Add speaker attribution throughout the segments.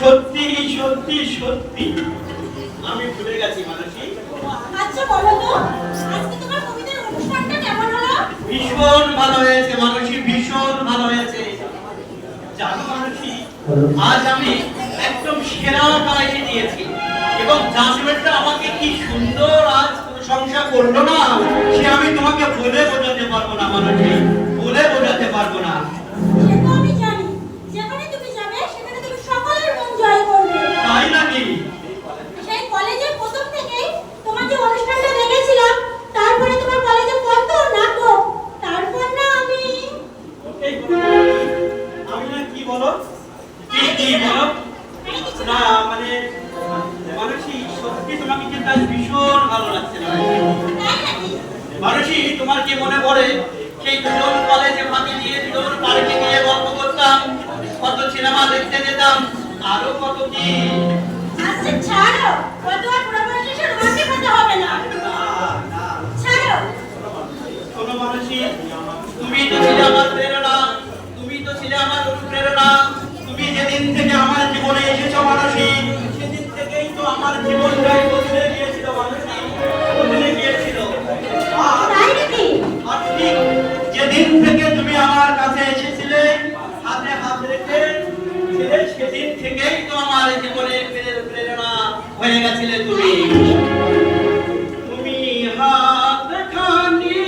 Speaker 1: সত্যি সত্যি সত্যি আমি ভুলে গেছি মানসী।
Speaker 2: আচ্ছা বলো তো আজকে তোমার কবিতার অনুষ্ঠানটা কেমন হলো?
Speaker 1: ভীষণ ভালো হয়েছে মানসী, ভীষণ ভালো হয়েছে। জানো মানসী, আজ আমি একদম সেরা পাইয়ে দিয়েছি এবং জাজমেন্টটা আমাকে কি সুন্দর আজ প্রশংসা করলো না, সে আমি তোমাকে বলে বোঝাতে পারবো না মানসী, বলে বোঝাতে পারবো না।
Speaker 2: সে তো আমি জানি, যেখানে তুমি যাবে সেখানে তুমি সকলের মন জয় করবে।
Speaker 1: তাই নাকি?
Speaker 2: সেই কলেজের প্রথম থেকেই তোমার যে অনুষ্ঠানটা দেখেছিলাম, তারপরে তোমার কলেজে কত নাটক, তারপর না আমি
Speaker 1: না কি বলো, কি বলো না, মানে মানসী সত্যি তোমাকে কিন্তু আজ ভীষণ ভালো লাগছে মানসী। তোমার কি মনে পড়ে সেই দুজন কলেজে ফাঁকি দিয়ে দুজন পার্কে গিয়ে গল্প করতাম, কত সিনেমা দেখতে যেতাম, আরো কত কি।
Speaker 2: আচ্ছা ছাড়ো, কত আর প্রবাস শেষে রোমান্টিক হতে হবে না। ছাড়ো
Speaker 1: শোনো মানসী, তুমি তো ছিলে আমার প্রেরণা, তুমি তো ছিলে আমার অনুপ্রেরণা। তুমি যেদিন থেকে আমার জীবনে এসেছো মানসী, সেদিন থেকেই তো আমার জীবনটাই বদলে গিয়েছিল মানসী, বদলে গিয়েছিল।
Speaker 2: তাই নাকি?
Speaker 1: আর ঠিক যেদিন থেকে তুমি আমার কাছে এসেছিলে, হাতে হাত রেখে সেদিন থেকেই তো আমার জীবনে প্রেরণা হয়ে গেছিলে তুমি। তুমি হাত খানি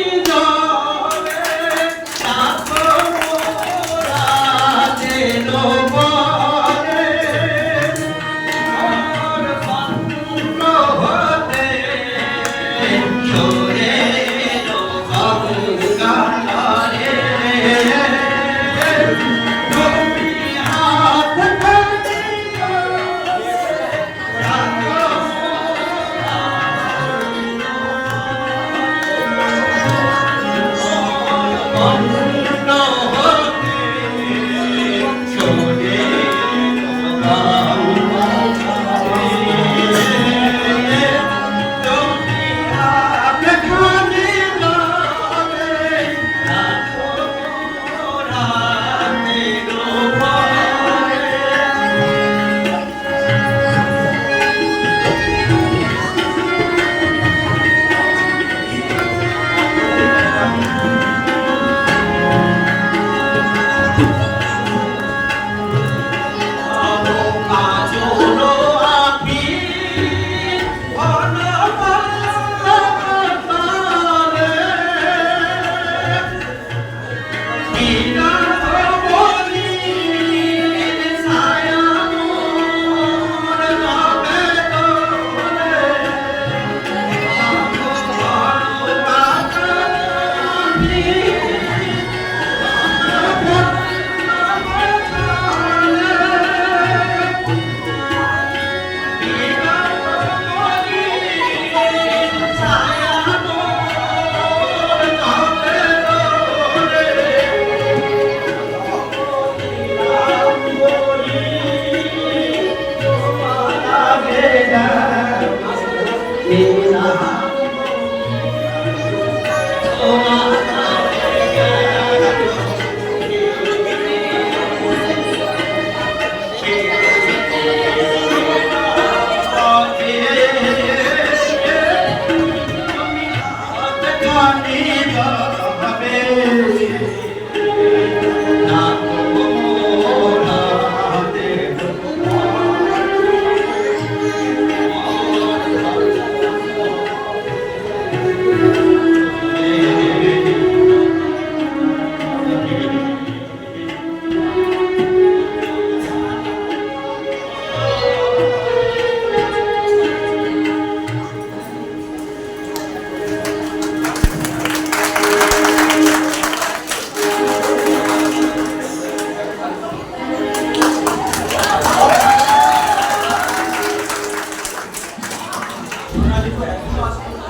Speaker 3: এখনো আসছে না।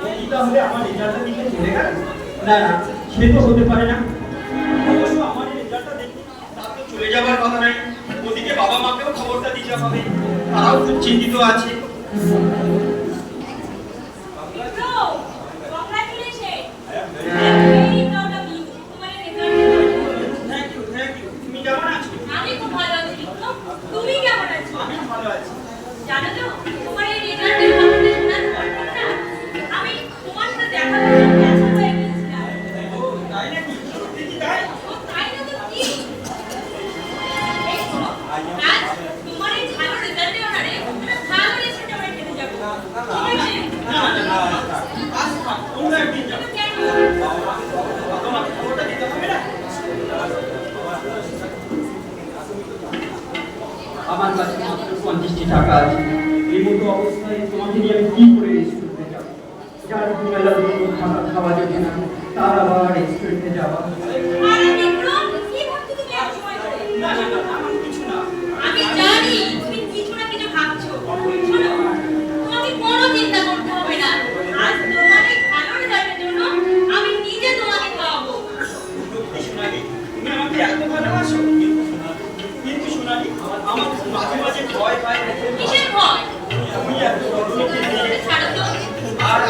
Speaker 3: ও কি তাহলে আমার রেজাল্টটা দিতে চলে গেল? না না, সে তো হতে পারে না। অবশ্য আমার রেজাল্টটা দেখে তার তো চলে যাবার কথা নাই। ওদিকে বাবা মাকেও খবরটা দিতে হবে, তারাও খুব চিন্তিত আছে। থ্যাংক ইউ, তুমি কেমন আছো?
Speaker 2: আমি খুব ভালো আছি বিক্রম, তুমি কেমন আছো?
Speaker 3: আমি ভালো আছি।
Speaker 2: জানো তো তোমার এই রেজাল্টের খবরটা শোনার পর থেকে না আমি তোমার সাথে দেখা করতে ব্যস্ত হয়ে গিয়েছিলাম।
Speaker 3: ও তাই নাকি? সত্যি কি তাই?
Speaker 2: ও তাই না তো কি? এই শোনো, আজ তোমার এই ভালো রেজাল্টের অনারে একটা ভালো রেস্টুরেন্টে আমরা খেতে যাবো। ঠিক আছে?
Speaker 3: আজ থাক, অন্য একদিন যাবো।
Speaker 2: কেন?
Speaker 3: তোমাকে খবরটা দিতে হবে না? আমার কাছে মাত্র 50টি টাকা আছে। এই মতো অবস্থায় তোমাকে নিয়ে আমি কি করে রেস্টুরেন্টে যাবো? যার মেলার জন্য খাওয়া যাবে না, তার আবার রেস্টুরেন্টে যাওয়া।
Speaker 2: আরে বিক্রম, কি ভাবছো তুমি এক সময় ধরে?
Speaker 3: না না না, আমার কিছু না।
Speaker 2: আমি জানি তুমি কিছু না কিছু ভাবছো। শোনো, তোমাকে কোনো চিন্তা করতে হবে না। আজ তোমার এই ভালো রেজাল্টের জন্য আমি নিজে তোমাকে খাওয়াবো।
Speaker 3: সত্যি সোনালি, তুমি আমাকে এত ভালোবাসো? কিন্তু সোনালি, আমার মাঝে মাঝে ভয় পায়।
Speaker 2: কিসের ভয়?
Speaker 3: তুমি এত বড় লোকের মেয়ে,
Speaker 2: ছাড়ো তো।
Speaker 3: আর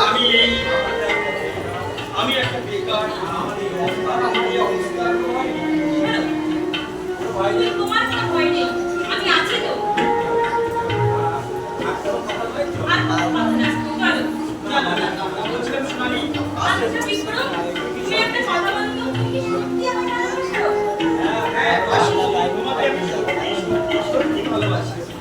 Speaker 3: আমি একটা বেকার। আর আমার এই অবস্থা
Speaker 2: শোনো, তোমার কোনো ভয় নেই, আমি আছি তো। আর কথা না, চলো।
Speaker 3: না না না, বলছিলাম সোনালি,
Speaker 2: আচ্ছা বিক্রম, তুমি একটা কথা বলো তো, তুমি কি সত্যি আমাকে ভালোবাসো?
Speaker 3: হ্যাঁ, তোমাকে আমি সত্যি ভালোবাসি। আমি তোমারই ভালোবেসেছি।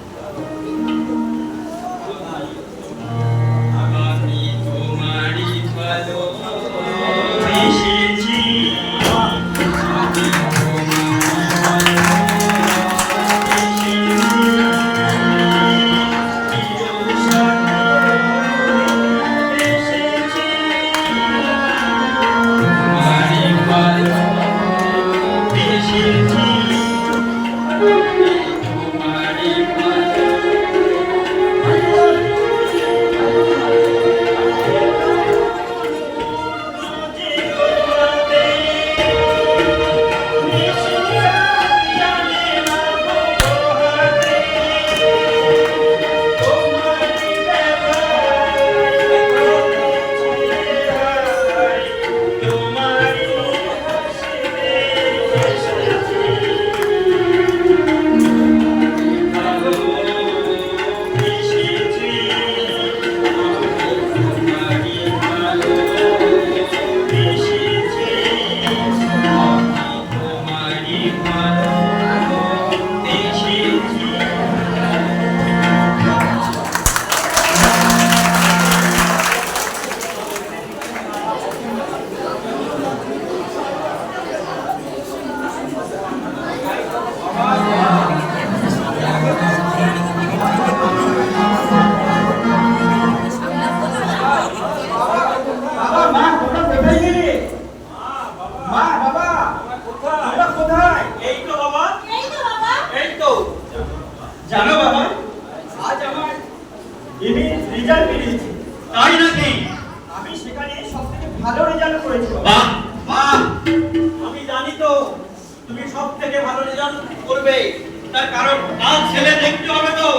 Speaker 3: জানো বাবা, আজ আমার এমএ রেজাল্ট বেরিয়েছে।
Speaker 1: তাই নাকি?
Speaker 3: আমি সেখানে সবথেকে ভালো রেজাল্ট করেছি।
Speaker 1: বাহ বাহ,
Speaker 3: আমি জানি তো তুমি সবথেকে ভালো রেজাল্ট করবে।
Speaker 1: তার কারণ আজ ছেলে দেখতে হবে তো।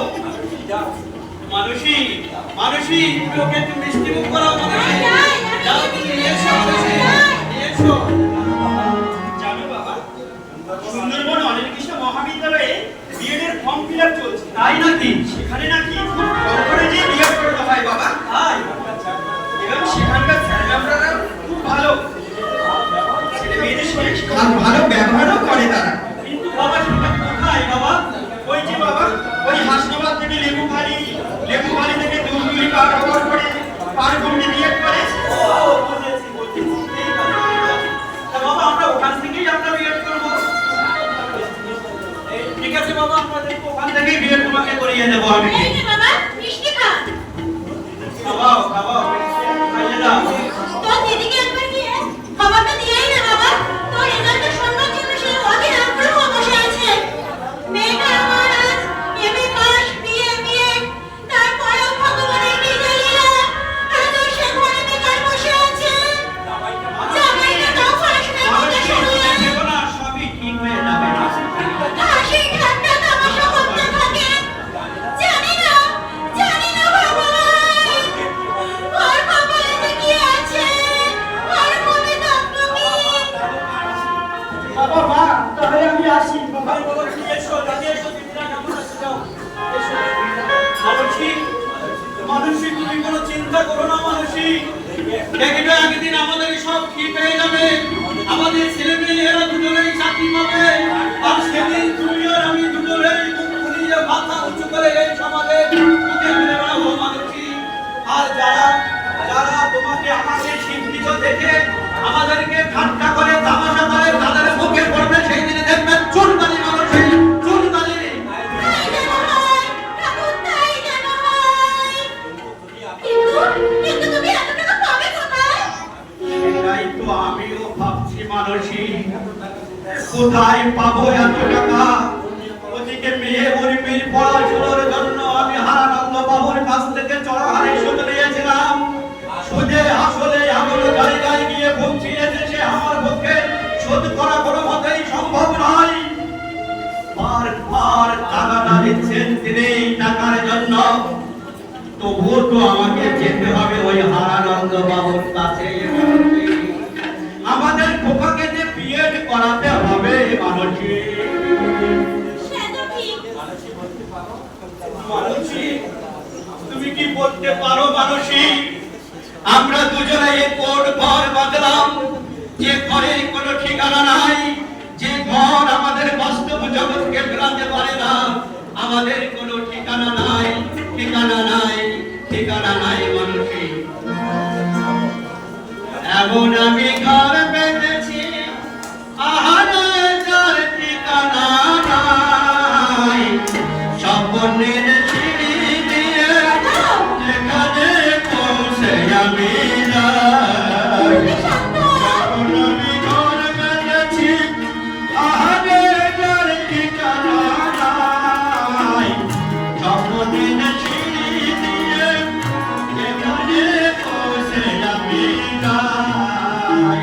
Speaker 1: মানুষই তুমি ওকে একটু মিষ্টি মুখ করাও মানুষই। যাও তুমি নিয়ে এসো মানুষই, নিয়ে এসো।
Speaker 3: জানো বাবা, সুন্দরবন অনির্দিষ্ট মহাবিদ্যালয়ে বিএড এর ফর্ম ফিল আপ চলছে।
Speaker 1: তাই নাকি?
Speaker 3: সেখানে নাকি খুব কম করে যে বিএড করতে হয় বাবা। তাই এবং সেখানকার স্যার ম্যামরা খুব ভালো, ছেলে মেয়েদের সঙ্গে ভালো ব্যবহারও করে তারা। কিন্তু বাবা সেটা কোথায় বাবা? ওই যে বাবা, ওই হাসনাবাদ থেকে লেবুখালি থেকে দুলদুলি পার হওয়ার পরে পারগন্ডি বিএড করে। ও বুঝেছি। তা বাবা আমরা ওখান থেকেই আমরা বিএড করব।
Speaker 1: ঠিক আছে বাবা, আমাদের ওখান থেকেই বিয়ে তোমাকে করিয়ে দেবো আমি।
Speaker 2: এই যে বাবা, মিষ্টি খা।
Speaker 3: খাওয়াও খাইয়ে দাও।
Speaker 2: তোর দিদিকে একবার গিয়ে খবরটা দিয়েই না বাবা। তোর রেজাল্টটা শুনবার জন্য সে অধীর আগ্রহ বসে আছে। মেয়েটা আমার আজ এমএ পাস, বিএ, তারপরেও ভগবানের কি লীলা,
Speaker 1: মানুষই তুমি কোনো চিন্তা করো না মানুষই, দেখবে একদিন আমাদের সব ঠিক হয়ে যাবে, আমাদের ছেলে মেয়ে এরা দুজনেই চাকরি পাবে, আর সেদিন তুমি আর আমি দুজনেই মুখ খুলিয়ে মাথা উঁচু করে এই সমাজে বুকে ফিরে বেড়াবো মানুষই। আর যারা যারা তোমাকে আমাদের শিক্ষিত দেখে আমাদেরকে ঠাট্টা করে তামাশা করে তাদের মুখে পড়বে সেই দিনে দেখবেন চুলকালি মানুষই চুলকালি।
Speaker 2: তাই যেন হয়, ঠাকুর তাই যেন হয়। কিন্তু তুমি এত টাকা পাবে কোথায়?
Speaker 1: সেটাই তো আমিও ভাবছি মানুষই, কোথায় পাবো এত টাকা? ওদিকে মেয়ে উর্মির পড়াশোনার জন্য আমি হারানন্দ বাবুর কাছ থেকে চড়া হারে সুদ নিয়েছিলাম, সুদে আসলে এমন জায়গায় গিয়ে পৌঁছিয়েছে সে আমার পক্ষে শোধ করা কোনো মতেই সম্ভব নয়। বারবার টাকাটা দিচ্ছেন তিনি টাকার জন্য, তবুও তো আমাকে যেতে হবে ওই হারানন্দ বাবুর কাছে। আমাদের খোকাকে যে বিএড করাতে হবে মানুষী।
Speaker 2: সে তো ঠিক।
Speaker 1: মানুষী তুমি কি বলতে পারো মানুষী? আমরা দুজনে এই কোট ঘর বাঁধলাম, যে ঘরের কোনো ঠিকানা নাই, যে ঘর আমাদের বাস্তব জগৎকে ফেরাতে পারে না, আমাদের কোনো ঠিকানা নাই, ঠিকানা নাই, ঠিকানা নাই মানুষী। এমন আমি ঘর বেঁধেছি আহারে যার ঠিকানা নাই, স্বপ্নের সিঁড়ি দিয়ে যেখানে পৌঁছে আমি যাই। এমন আমি ঘর বেঁধেছি আহারে যার ঠিকানা নাই, স্বপ্নের সিঁড়ি দিয়ে যেখানে পৌঁছে আমি যাই।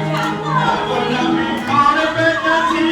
Speaker 1: এমন আমি ঘর বেঁধেছি।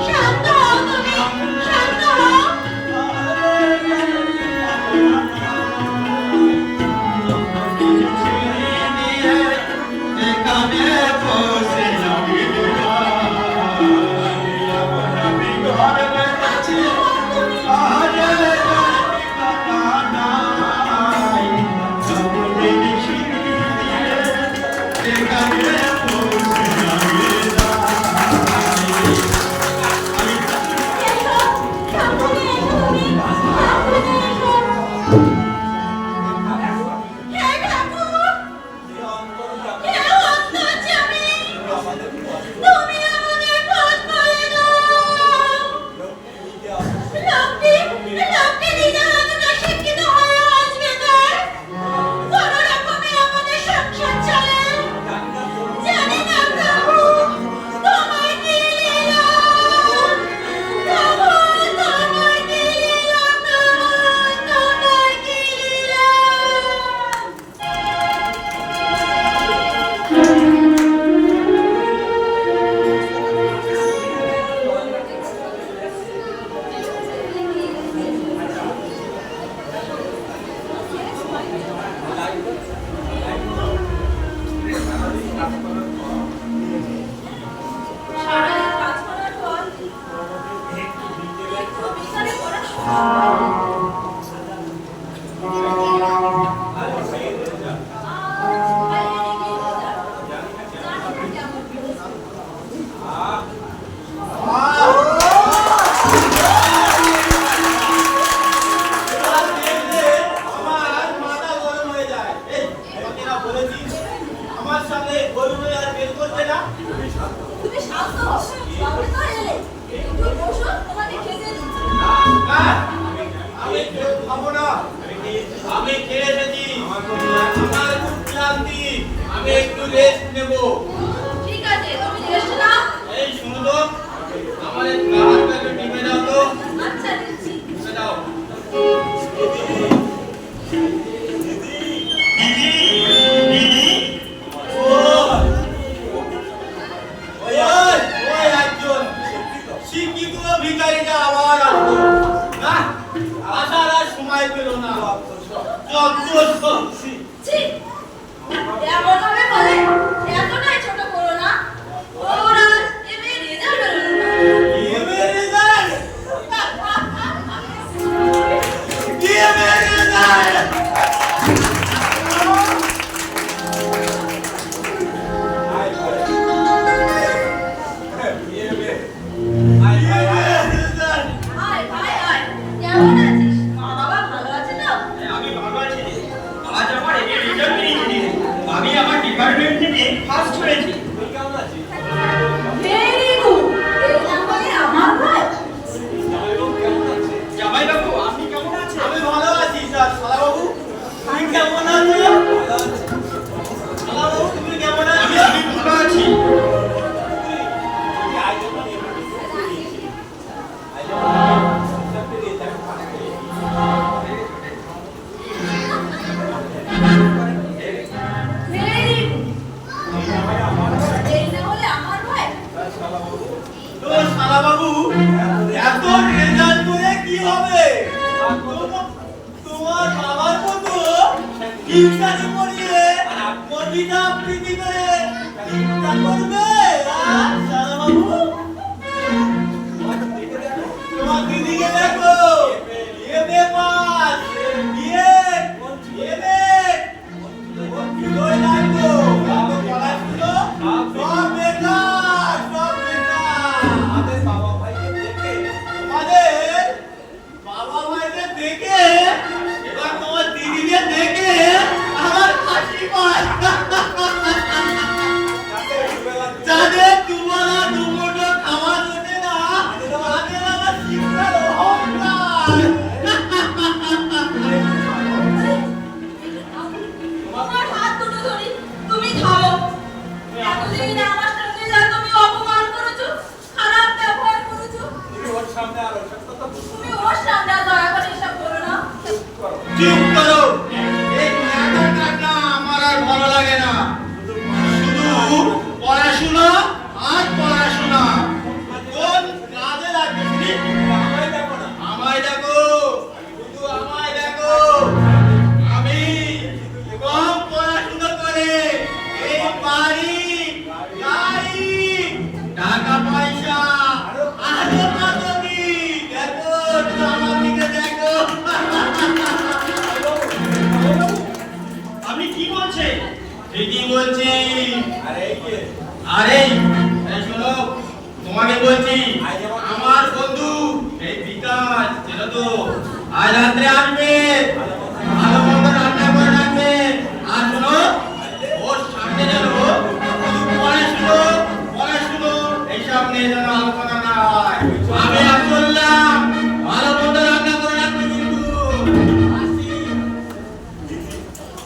Speaker 2: শান্ত হও তুমি, শান্ত হও। এসো, সাবধানে এসো তুমি, সাবধানে এসো। হে ঠাকুর, হে অন্তর্যামী, তুমি আমাদের পথ বলে দাও। লোকটি নিজে এতটা শিক্ষিত হয়ে আসবে তার, কোনো রকমে আমাদের সংসার চলে। জানি না প্রভু, তোমার কি লীলা, প্রভু তোমার কি লীলা, প্রভু তোমার কি লীলা। সারাদিন কাজ করার পর একটু বিকালে পড়াশোনা।
Speaker 4: আমার মাথা গরম হয়ে যায়। এই, তোমাকে না বলেছি, আমার সামনে গরু হয়ে আর আমি খেয়ে এসেছি, আমার খুব ক্লান্তি, আমি একটু রেস্ট নেব।
Speaker 2: ঠিক আছে, তুমি রেস্ট নাও।
Speaker 4: এই শুনো তো, আমার একটু হাতটাকে টিপে দাও তো।
Speaker 2: আচ্ছা, দিচ্ছি।
Speaker 4: টিপে দাও।
Speaker 1: দিদি
Speaker 4: ওই একজন শিক্ষিত ভিখারিটা আবার আসলো না, আসার আর সময় পেল না। যত সব
Speaker 2: ছি, এমন ভাবে বলে, এতটাই ছোট করো না। ওর আজ এমএ রেজাল্ট বেরোলো না। আয় ভাই আয়, কেমন আছিস? মা বাবা ভালো আছে তো?
Speaker 1: আমি ভালো আছি দিদি। আজ আমার এমএ রেজাল্ট বেরিয়েছে দিদি। আমি আমার ডিপার্টমেন্ট থেকে ফার্স্ট হয়েছি।
Speaker 2: Very good. এই নাম্বারে আমার ভাই।
Speaker 1: জামাইবাবু আপনি কেমন আছেন?
Speaker 4: আমি ভালো আছি স্যার। শালাবাবু তুমি কেমন আছো? শালাবাবু তুমি কেমন আছো?
Speaker 1: আমি ভালো আছি।
Speaker 2: Very good. এই না হলে আমার ভাই।
Speaker 4: তো শালাবাবু এত রেজাল্ট করে কি হবে? তোমার বাবার মতো টিউশনে পড়িয়ে কবিতা আবৃত্তি করে চিন্তা করবে? শালাবাবু তোমার দিদিকে দেখো, এমএ পাস, বিএ, এমএ, কই লাগলো? পড়াশুনো সব বেকার, সব বেকার। আমাদের বাবা ভাইকে দেখে এবার তোমার দিদিকে দেখে আমার হাসি পায়। যাদের দুবেলা দুমুঠো খাওয়া জোটে না, তাদের আবার শিক্ষার অহংকার।
Speaker 2: তোমার হাত দুটো ধরি, তুমি থামো। এতদিন আমার সঙ্গে যা তুমি অপমান করেছো, খারাপ ব্যবহার করেছো, তুমি ওর সামনে আর দয়া করে এসব করো না।
Speaker 4: চুপ করো। এই ন্যাকার কান্না আমার আর ভালো লাগে না। শুধু পড়াশোনা আর পড়াশোনা। কোন কাজে লাগবে শুনি? আমায় দেখো না, আমায় দেখো, শুধু আমায় দেখো। আমি কম পড়াশোনা করে এই বাড়ি, গাড়ি, টাকা পয়সা আরো কত কি দেখো, শুধু আমার দিকে দেখো।
Speaker 1: আপনি কি বলছেন?
Speaker 4: ঠিকই বলছি। আরে এই শোনো, তোমাকে বলছি, আমার বন্ধু এই বিকাশ, চেনো তো? আজ রাত্রে আসবে, ভালো মন্দ রান্না করে রাখবে। আর শোনো, ওর সামনে যেন পড়াশুনো পড়াশুনো এইসব নিয়ে যেন আলোচনা না হয়। আমি আর বললাম ভালো মন্দ রান্না করে রাখবে কিন্তু।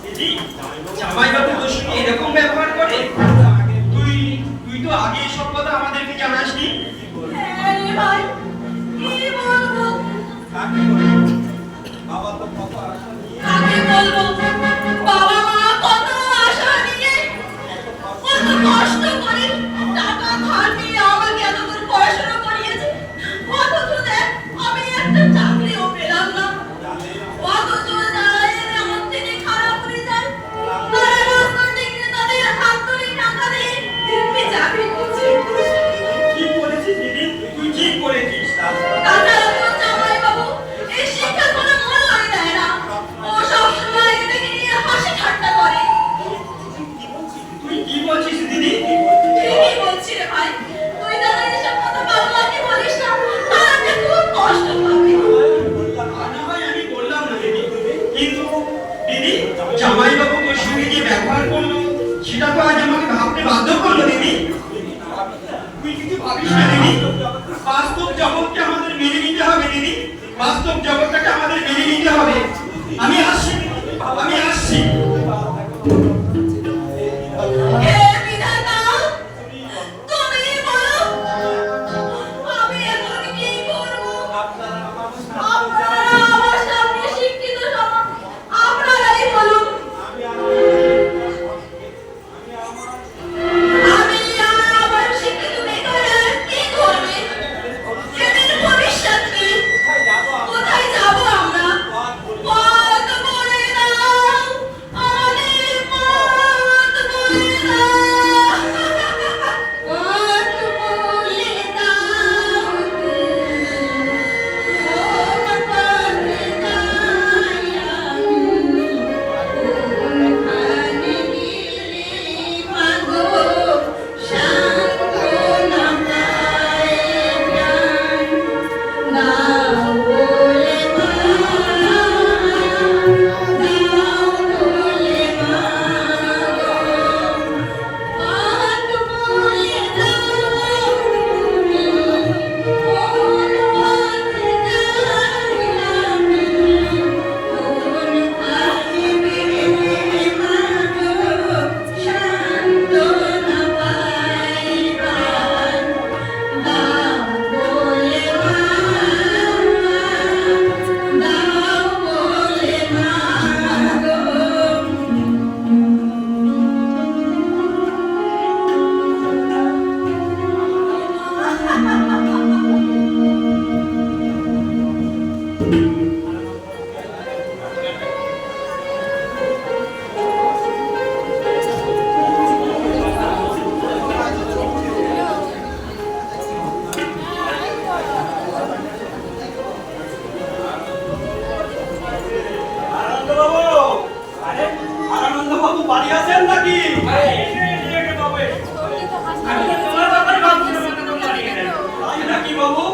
Speaker 1: দিদি জামাইবাবু তোর সঙ্গে এরকম ব্যবহার করে? তুই তো আগে এসব কথা আমাদেরকে জানাসনি।
Speaker 2: হ্যাঁ রে ভাই, কি বলবো? কাকে বলবো? বাবা মা কত আশা নিয়ে, কত কষ্ট করে টাকা ধার নিয়ে আমাকে এতদূর পড়াশোনা করিয়েছে। অথচ দেখ, আমি একটা চাকরিও পেলাম না। অথচ যারা এর আমার থেকে খারাপ রেজাল্ট, তারা রাস্তার দিকে তাদের হাত ধরে টাকা দিয়ে দিব্যি চাকরি করছে।
Speaker 1: ঠিক করেছিস দিদি, তুই ঠিক করেছিস।
Speaker 2: তাছাড়া তোর জামাইবাবু এই শিক্ষার কোনো মূল্যই দেয় না। ও সবসময় এটাকে নিয়ে হাসি ঠাট্টা করে।
Speaker 1: তুই কি বলছিস দিদি?
Speaker 2: ঠিকই বলছি রে ভাই, তুই যারা এসব কথা বাবা মাকে বলিস না, তারা যে খুব কষ্ট পাবে।
Speaker 1: না হয় আমি বললাম না দিদি, কিন্তু দিদি জামাইবাবু তোর সঙ্গে যে ব্যবহার করলো সেটা তো আজ আমাকে ভাবতে বাধ্য করলো দিদি। তুই কিছু ভাবিস না দিদি, বাস্তব জগৎকে আমাদের মেনে নিতে হবে দিদি, বাস্তব জগৎটাকে আমাদের মেনে নিতে হবে। আমি আসছি। যাচ্ছি।
Speaker 2: হে বিধাতা, তুমি বলো আমি এখন কি করব? আপনারা আমার সামনে শিক্ষিত সমাজ, আপনারাই বলুন। আমি আর আমার শিক্ষিত বেকাররা কি করবে? এদের ভবিষ্যৎ কি? কোথায় যাব আমরা? পথ বলে দাও, আমাদের পথ বলে দাও। পথ বলে দাও, কোন পথে যাই আমি? কোনখানে গেলে মাগো সান্ত্বনা পাই প্রাণ? দাও বলে দাও বলে মাগো, পথ বলে দাও তুমি, কোন পথে যাই আমি? কোনখানে গেলে মাগো সান্ত্বনা পাই প্রাণ? দাও বলে দাও বলে মাগো।
Speaker 1: আনন্দবাবু, আরে আনন্দবাবু বাড়ি আছেন নাকি? আমি তো তোমার ব্যাপারে ভাবছিলাম, না তুমি বাড়ি গেলেন। তাই নাকি বাবু?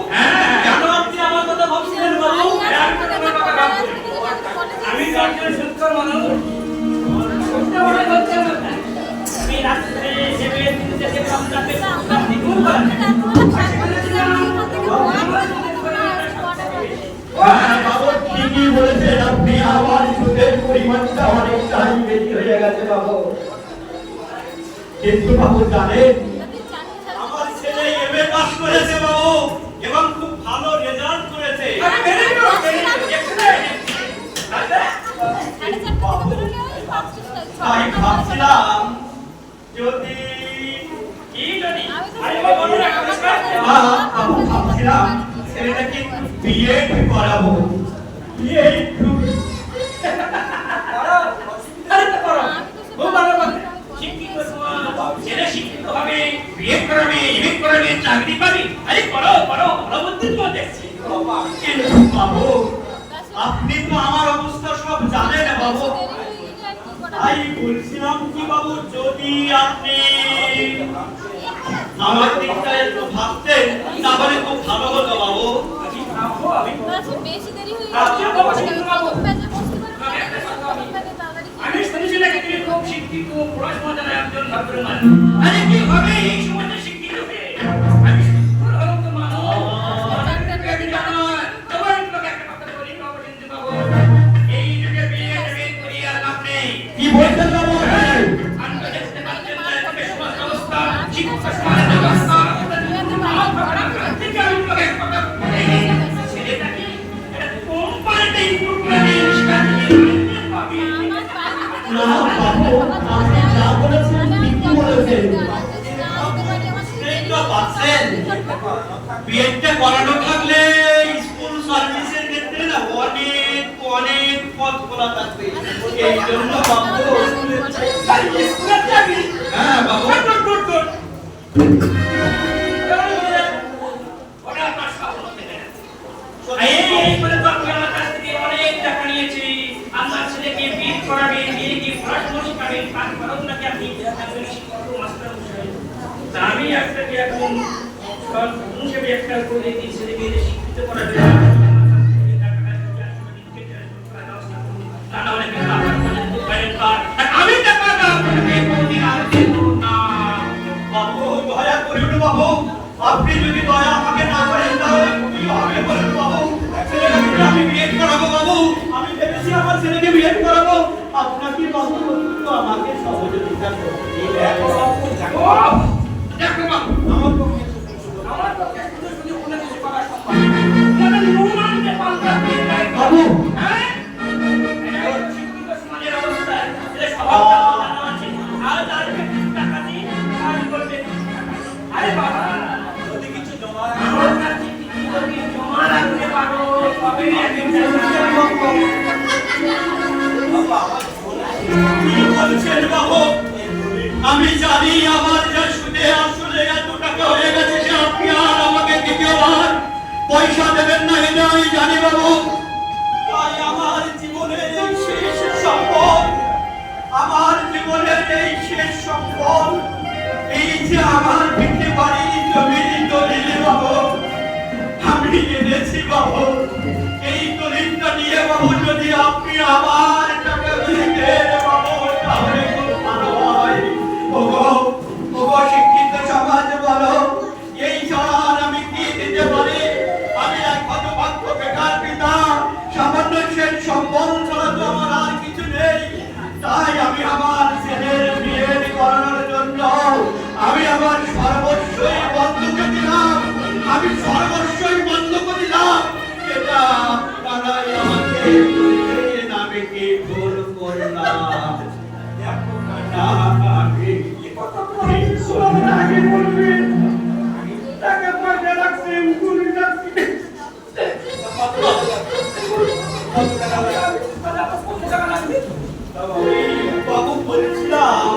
Speaker 1: কেন আপনি আমার কথা ভাবছিলেন বাবু? আমি তো তোমার কথা ভাবছি। আমি তো একজন সুস্থর মানুষ। সুস্থ মনে হচ্ছে আমার। আমি রাত্রে জেগে দিতে কামটাকে আপনি ভুল করেন।
Speaker 4: হ্যাঁ বাবু ঠিকই বলেছেন আপনি, আমার সুদের পরিমাণটা অনেকটাই বেশি হয়ে গেছে বাবু। কিন্তু বাবু জানেন
Speaker 1: আমার ছেলে এমএ পাস করেছে বাবু এবং খুব ভালো রেজাল্ট করেছে। তাই ভাবছিলাম যদি বাবু ভাবছিলাম ছেলেটাকে বিএড করাবো। বিএড চাকরি পাবি। আরে করো করো, ভালো বুদ্ধি তো দেখছি। কিন্তু বাবু আপনি তো আমার অবস্থা সব জানেন বাবু। তাই বলছিলাম কি বাবু, যদি আপনি আমার দিকটা একটু ভাবতেন তাহলে খুব ভালো হতো বাবু। আমি ভাববো, আমি শুনেছি নাকি তুমি খুব শিক্ষিত, পড়াশোনা জানা একজন ছাত্রের মানুষ। আরে কি হবে এই সমাজে শিক্ষিত হয়ে? আমি সুন্দর হলো তো মানুষ। এই যুগে বিয়ে করি আর লাভ নেই।
Speaker 4: কি বলছেন বাবু? না বাবু, আপনি যা বলেছেন ঠিকই বলেছেন।
Speaker 1: বিয়েটা করানো থাকলে স্কুল সার্ভিসের ক্ষেত্রে না অনেক অনেক পথ খোলা থাকবে। এই জন্য বাবু স্কুলের চাকরি।
Speaker 4: হ্যাঁ বাবু,
Speaker 1: এই বলে তো আপনি আমার কাছ থেকে অনেক টাকা নিয়েছি। আমার ছেলেকে বিয়ে করাবে, মেয়েকে পড়াশোনা শিখাবে, কাজ করাবো নাকি আপনি একজন শিক্ষক মাস্টার মশাই। তা আমি আপনাকে এখন হিসেবে একটা করে দিই, ছেলে মেয়েদের শিক্ষিত করাবে। আমি টাকা বাবু দয়া করুন বাবু, আপনি যদি দয়া আমাকে না করেন তাহলে কি হবে বলুন বাবু? ছেলেটাকে আমি বিয়ে করাবো বাবু, আমি ভেবেছি আমার ছেলেকে বিয়ে করাবো। আপনাকে একটু আমাকে সহযোগিতা করতে
Speaker 3: দেখো বাবু, আমার পক্ষে শুধু শুধু কোনো কিছু করা সম্ভব না। তবে নুন আনতে পাল্টাতে চাই বাবু, হ্যাঁ? এটা হচ্ছে শিক্ষিত সমাজের অবস্থা। এটা স্বভাবটা তো জানা আছে। আর তারকে টাকা দিয়ে কাজ করবে। আরে বাবা, যদি কিছু জমা আমার কাছে কিছু যদি জমা রাখতে পারো, তবে একদিন
Speaker 1: কি বলছেন বাবু? আমি জানি আমার যা সুদে আসলে এত টাকা হয়ে গেছে যে আপনি আর আমাকে দ্বিতীয়বার পয়সা দেবেন না, এটা আমি জানি বাবু। তাই আমার জীবনের এই শেষ সম্পদ, আমার জীবনের এই শেষ সম্পদ, এই যে আমার পিঠে বাড়ি জমির দলিল বাবু, আমি এনেছি বাবু। এই দলিলটা নিয়ে বাবু যদি আপনি আমার টাকা দিতেন বাবু, তাহলে খুব ভালো হয়। ওগো ওগো শিক্ষিত সমাজ বলো, এই ছাড়া আর আমি কি দিতে পারি? আমি এক হতভাগ্য বেকার পিতা, সামান্য শেষ সম্বল ছাড়া তো আমার আর কিছু নেই। তাই আমি আমার ছেলের বিয়ের করানোর জন্য আমি আমার সর্বস্বই বন্ধক দিলাম, আমি সর্বস্বই বন্ধক দিলাম। এটা আপনারাই আমাকে দিলেন, আমি কি ভুল করলাম? আমি
Speaker 3: কি কথা বলে শুনলাম আগে বলবেন। টাকা পয়সা রাখছেন, গুলি রাখছেন।
Speaker 1: বাবু বলেছিলাম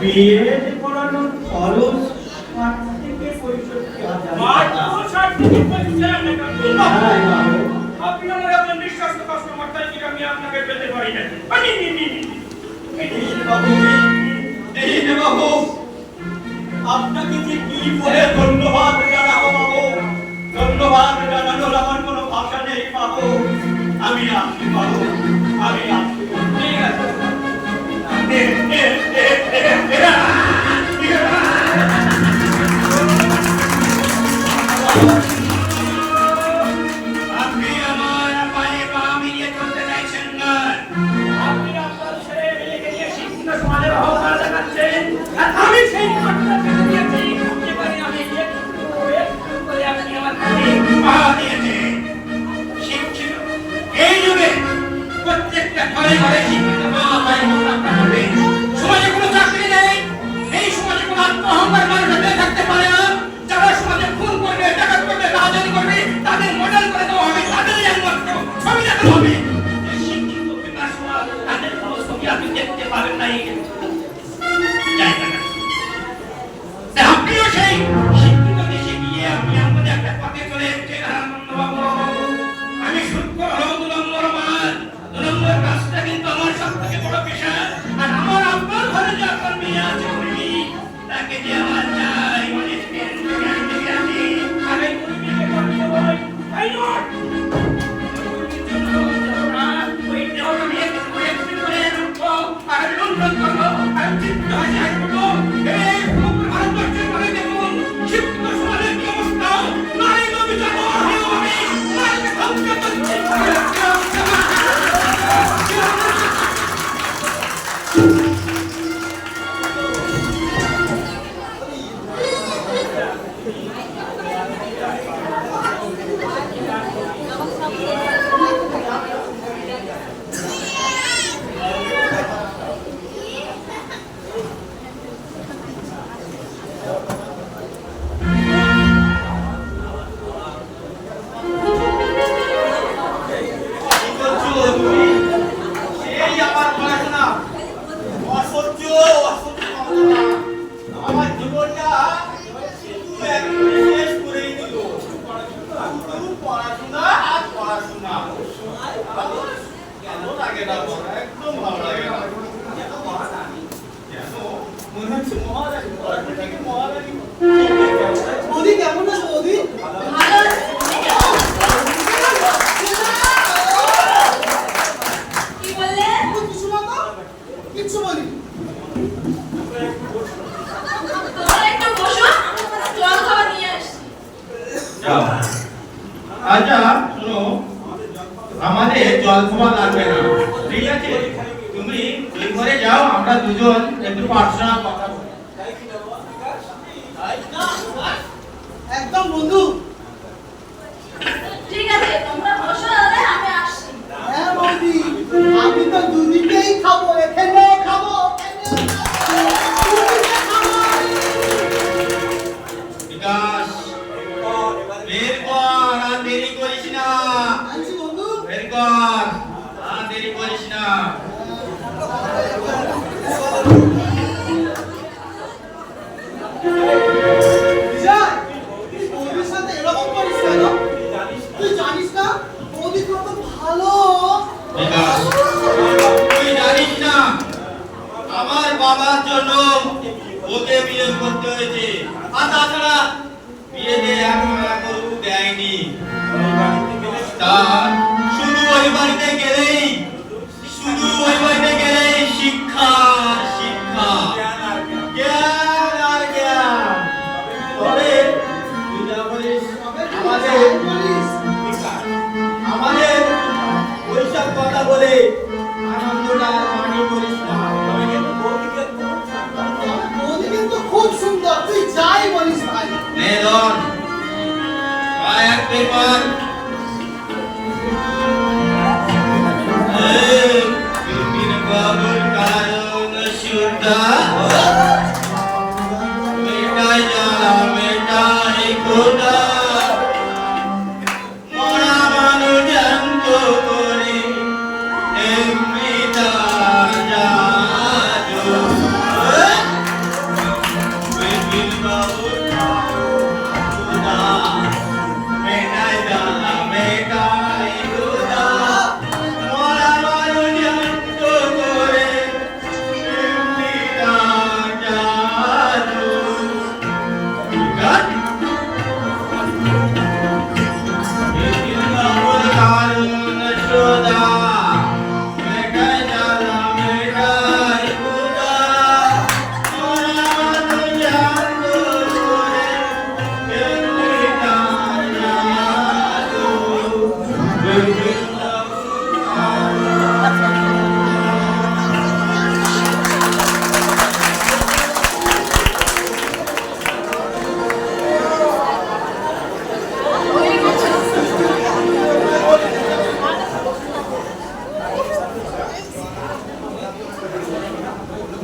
Speaker 1: বিয়ের করানোর খরচ 60 থেকে 65,000
Speaker 3: মাত্র
Speaker 1: টাকা।
Speaker 3: 60 থেকে 65,000 টাকা।
Speaker 1: হ্যাঁ, বাবু।
Speaker 3: আপনি আমার একজন বিশ্বাস্ত কাস্টমার, তাই কি আমি আপনাকে পেতে পারি না?
Speaker 1: বাবু, আপনাকে যে কি বলে ধন্যবাদ জানাবো বাবু, ধন্যবাদ জানানোর আমার কোনো ভাষা নেই বাবু। আমি আসছি বাবু, আমি আসছি।
Speaker 3: ঠিক আছে।
Speaker 1: আপনি আমার পায়ে পা মিলিয়ে চলতে চাইছেন না।
Speaker 3: আপনি আপনার ছেলে মেয়েকে নিয়ে শিক্ষিত সমাজের অহংকার দেখাচ্ছেন, আর আমি সেই ঘটনা পেতে দিয়েছি। যেখানে আমি একটু করে আপনি আমার কাছে
Speaker 1: পা দিয়েছে। শিক্ষিত এই যুগে প্রত্যেকটা ঘরে ঘরে শিক্ষিত মা ভাই মোকাবিলা করবে। সমাজে কোনো চাকরি নেই, এই সমাজে কোনো আত্মহংকার মানুষ বেঁচে থাকতে পারে না। যারা সমাজে খুন করবে, ডাকাত করবে, রাজনীতি করবে, তাদের মডেল করে দেওয়া হবে, তাদেরই একমাত্র ছবি দেখানো হবে। এই শিক্ষিত পিতা সমাজ, তাদের কোনো ছবি আপনি দেখতে পাবেন না এই জায়গাটা। তাই আপনিও সেই শিক্ষিত দেশে গিয়ে আপনি আমাদের একটা পথে চলে এসেছেন আনন্দবাবু। আমি সূক্ষ্ম হলো 2 নম্বর মাল, 2 নম্বর কাজটা কিন্তু আমার সব থেকে বড় পেশা। আর আমার আপনার ঘরে যে আপনার মেয়ে আছে উনি, তাকে যে আমার চাই মানে
Speaker 3: আগে পরিবেশে করতে হয়, তাই নয়?
Speaker 1: ওই দেওয়াটা নিয়ে একটু করে রাখবো, আর লন্ডন করবো, আর চিত্ত হাসি হাসবো। এই সমগ্র ভারতবর্ষের ঘরে দেখুন শিক্ষিত সমাজের কি অবস্থা। নারী নবীচার হবে, নারীকে ধ্বংস করছে।
Speaker 4: এই আমার পড়াশোনা অসহ্য আমার জীবনটা শুধু একবারে শেষ করেই দিল। শুধু পড়াশোনা আর পড়াশোনা। কেন লাগে না পড়া? একদম ভালো লাগে না। কেন মহারানী? কেন মনে হচ্ছে মহারানী? পড়াশোনা থেকে মহারানী।
Speaker 5: বৌদি কেমন আছো বৌদি?
Speaker 2: ভালো আছে। কি বললে?
Speaker 5: কিছু না তো? কিচ্ছু বলি।
Speaker 2: তোমরা একটু বসো, জল খাবার নিয়ে আসছি।
Speaker 4: আচ্ছা শোনো, আমাদের জল খাওয়া লাগবে না, ঠিক আছে? তুমি তুমি ওই ঘরে যাও, আমরা দুজন একটু পার্সোনাল কথা বলি।
Speaker 5: একদম বন্ধু।
Speaker 2: ঠিক আছে, তোমরা বসো, তাহলে আমি আসছি।
Speaker 5: হ্যাঁ বৌদি, আমি তো দুদিকেই খাবো, এখানেও খাবো, দুদিকে খাবো।
Speaker 4: বিকাশ, বের কর, আর দেরি করিস না।
Speaker 5: আনছি বন্ধু।
Speaker 4: বের কর, আর দেরি করিস না।
Speaker 5: বিজয়, তুই বৌদির সাথে এরকম করিস কেন? তুই জানিস না বৌদি কত ভালো।
Speaker 4: বিকাশ, তুই জানিস না আমার বাবার জন্য ওকে বিয়ে করতে হয়েছে, আর তাছাড়া বিয়েতে এক দেয়নি। তা শুধু ওই বাড়িতে গেলেই শিক্ষা শিক্ষা, জ্ঞান আর জ্ঞান। তবে তুই যা বলিস আমাদের ওইসব কথা বলে আনন্দটা মানি করিস না।
Speaker 5: বৌদি কিন্তু খুব সুন্দর, তুই যাই বলিস ভাই।
Speaker 4: নে ধর, এক পেপার।